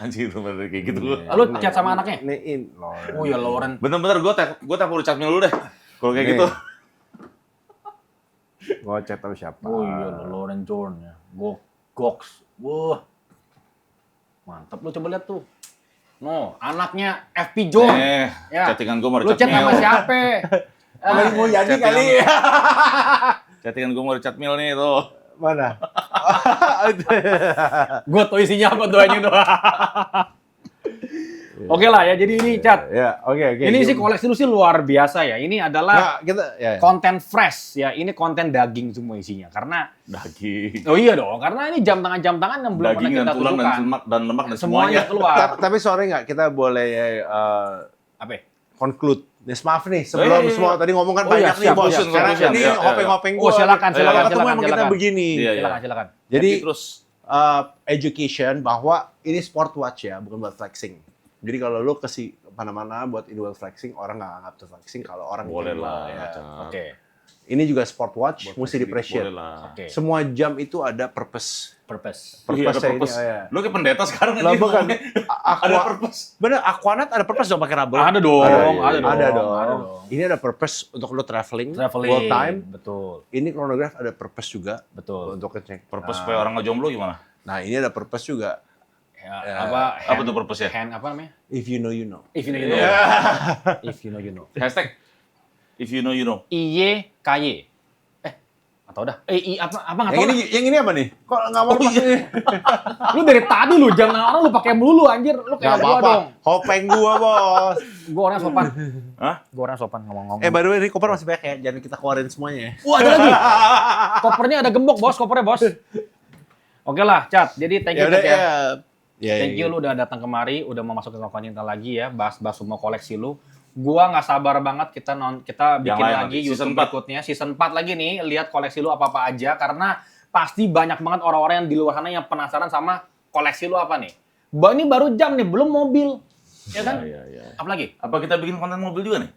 Anjir, bener kayak gitu. Lu chat sama anaknya? Nih, Lauren. Oh ya, Lauren. Bener-bener gue telepon Richard Mille dulu deh. Kalau kayak Nih. gitu. Gue chat sama siapa? Oh iya, Lauren John ya. Gox. Wah. Mantap, lu coba lihat tuh. No, anaknya FP John. Ya. Chattingan gue sama Lu Richard chat sama Mille. siapa? Lagi mau jadi Chattingan. kali. Chattingan gue sama Richard Mille nih tuh. Mana? Gue tau isinya apa doanya tuh. Oke lah ya, jadi ini chat. Ya, oke. Ini sih koleksi lu sih luar biasa ya. Ini adalah Nah, kita, ya. konten fresh ya. Ini konten daging semua isinya. Karena, Daging. oh iya dong. Karena ini jam tangan yang belum Daging pernah dan kita tulang dan tunjukkan. lemak dan lemak dan Semuanya semuanya. keluar. Tapi sorry nggak, kita boleh Apa ya? conclude. Maaf nih, sebelum Iya. semua tadi ngomong kan Oh, iya, banyak nih siap, bos. siap, Karena siap, ini siap, siap. hopeng-hopeng Oh, gua. silakan, Kalau silakan, ketemu emang kita silakan. begini. Iya, iya. Silakan. Jadi Tapi terus education bahwa ini sport watch ya, bukan buat flexing. Jadi kalau lu kasih mana-mana buat ini buat flexing, orang nggak anggap itu flexing. Kalau orang boleh kayak lah. gua, ya. Cat. Oke. Ini juga sport watch, mesti Boleh di-appreciate. lah. Oke. Semua jam itu ada purpose. Purpose. Iya, ada Purpose-nya ini, purpose. oh ya. Lu kayak pendeta sekarang Lah nih, bukan. ngomongnya. Aqua, Ada purpose. Bener, Aquanaut ada purpose dong pakai rubber. Ada dong, Ada, ada dong. Ada dong. Ada dong. Ini ada purpose untuk lo traveling, Traveling. world time. Betul. Ini chronograph ada purpose juga Betul. untuk ngecek. Purpose supaya orang nggak jomblo gimana? Nah, ini ada purpose juga. Ya, apa tuh purpose-nya? Hand apa namanya? If you know, you know. If you know, you know. If you know, you know. Hashtag if you know you know. IYKY. Atau udah. Apa nggak tahu. Yang ini apa nih? Kok nggak mau lepas ini? Lu dari tadi lu jangan orang lu pakai melulu anjir. Lu Nggak kayak gua apa-apa. dong. Hopeng gua, bos. Gua orangnya sopan. Hah? Gua orangnya sopan ngomong-ngomong. By the way, ini koper masih banyak ya. Jangan kita keluarin semuanya ya. Wah, ada lagi. Kopernya ada gembok, bos. Kopernya, bos. Oke lah, Cat. Jadi thank you, Cat, ya. Thank you lu udah datang kemari, udah mau masuk ke Kokan Cinta lagi ya, bahas-bahas semua koleksi lu. Gua nggak sabar banget kita bikin lain lagi nanti, YouTube season 4. berikutnya, season 4 lagi nih, lihat koleksi lu apa-apa aja karena pasti banyak banget orang-orang yang di luar sana yang penasaran sama koleksi lu apa nih. Ini baru jam nih, belum mobil. Ya kan? Iya. Apalagi? Apa kita bikin konten mobil juga nih?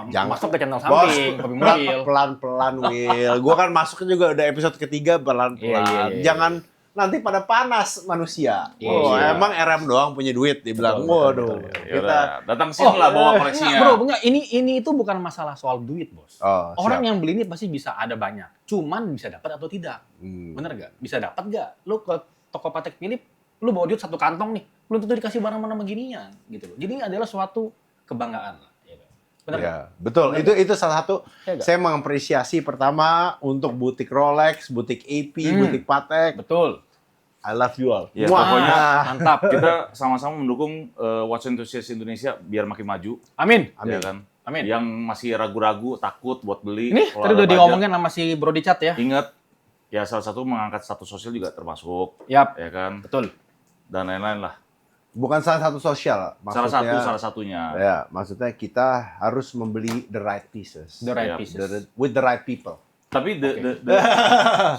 Jangan. Masuk ke channel Bos, samping, hobi mobil. pelan-pelan, Will. Gua kan masuknya juga udah episode ketiga pelan-pelan. Iya. Jangan nanti pada panas manusia. Iya, Oh, iya. emang RM doang punya duit, dibilang. Betul, Waduh. betul. Ya Kita udah, datang sini lah bawa koleksinya. Bro, enggak, ini itu bukan masalah soal duit, Bos. Oh, Orang siap. yang beli ini pasti bisa ada banyak. Cuman bisa dapat atau tidak. Bener gak? Bisa dapat gak? Lu ke toko Patek Philippe, lu bawa duit satu kantong nih, belum tentu dikasih barang-barang beginian gitu loh. Jadi ini adalah suatu kebanggaan lah. Gitu. Bener Ya, gak? betul. Itu salah satu Iya nggak? saya mengapresiasi pertama untuk butik Rolex, butik AP, butik Patek. Betul. I love you all. Ya, Wah. pokoknya Mantap. kita sama-sama mendukung Watch Enthusiast Indonesia biar makin maju. Amin. Amin. Ya kan? Amin. Yang masih ragu-ragu, takut buat beli. Ini kalau tadi ada udah budget, diomongin sama si Bro Dicat ya. Ingat, ya salah satu mengangkat status sosial juga termasuk. Yap. Ya kan? Betul. Dan lain-lain lah. Bukan salah satu sosial. Salah satunya. Ya, maksudnya kita harus membeli the right pieces. The right Siap. pieces. With the right people. Tapi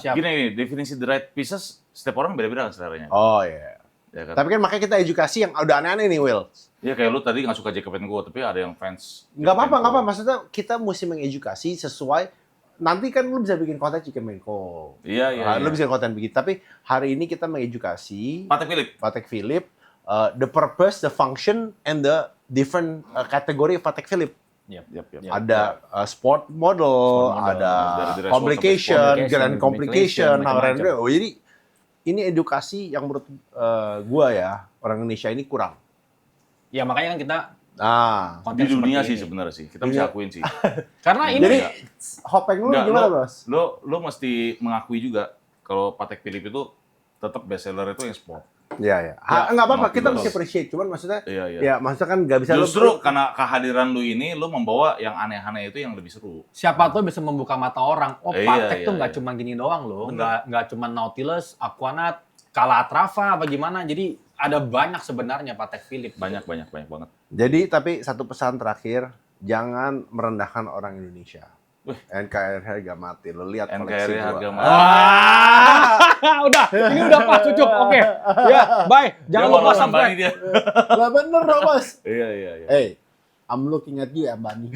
Siap. gini, definisi the right pieces setiap orang beda-beda kan seleranya. Oh iya. Ya kan? Tapi kan makanya kita edukasi yang udah aneh-aneh nih, Will. Ya kayak lu tadi nggak suka Jacob & Co, tapi ada yang fans. Nggak apa-apa, Jacob & nggak Co. apa. Maksudnya kita mesti mengedukasi sesuai. Nanti kan lu bisa bikin konten Cikemenko. Iya, iya. Lu iya. bisa konten begitu. Tapi hari ini kita mengedukasi Patek Philippe. Patek Philippe, the purpose, the function, and the different category of Patek Philippe. Yap. Yap. Ada sport model, model, ada dari dress watch complication, sampai grand complication, complication, macam-macam. oh, jadi ini edukasi yang menurut gua ya, orang Indonesia ini kurang. Ya makanya kan kita Nah, konten Di dunia seperti sih ini. sebenarnya sih. Kita mesti Iya. akuin sih. Karena ini jadi hopeng lu Nggak, gimana, Bos? Lo mesti mengakui juga kalau Patek Philippe itu tetap best seller itu yang sport. Iya, ya. Nggak apa-apa, maaf kita juga, mesti Bos. appreciate. Cuman maksudnya, Iya, iya. ya maksudnya kan nggak bisa Justru karena kehadiran lu ini, lu membawa yang aneh-aneh itu yang lebih seru. siapa tuh bisa membuka mata orang. Oh, Iya, Patek iya, tuh nggak iya. cuma gini doang loh. Bener. Nggak cuma Nautilus, Aquanaut, Calatrava, apa gimana. Jadi ada banyak sebenarnya Patek Philippe. Banyak banget. Jadi tapi satu pesan terakhir, jangan merendahkan orang Indonesia. Wih. NKRI harga mati. Lo lihat koleksi NKRI gua. harga mati. Udah, ini udah pas cukup. Oke. Ya, bye. Jangan lupa nambahin subscribe. dia. Lah bener dong, Bos. Iya. Hey, I'm looking at you, Ambani.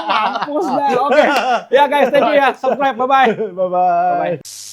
Mampus dah. Oke. Ya guys, thank you ya. Subscribe. Bye-bye. Bye-bye. Bye-bye.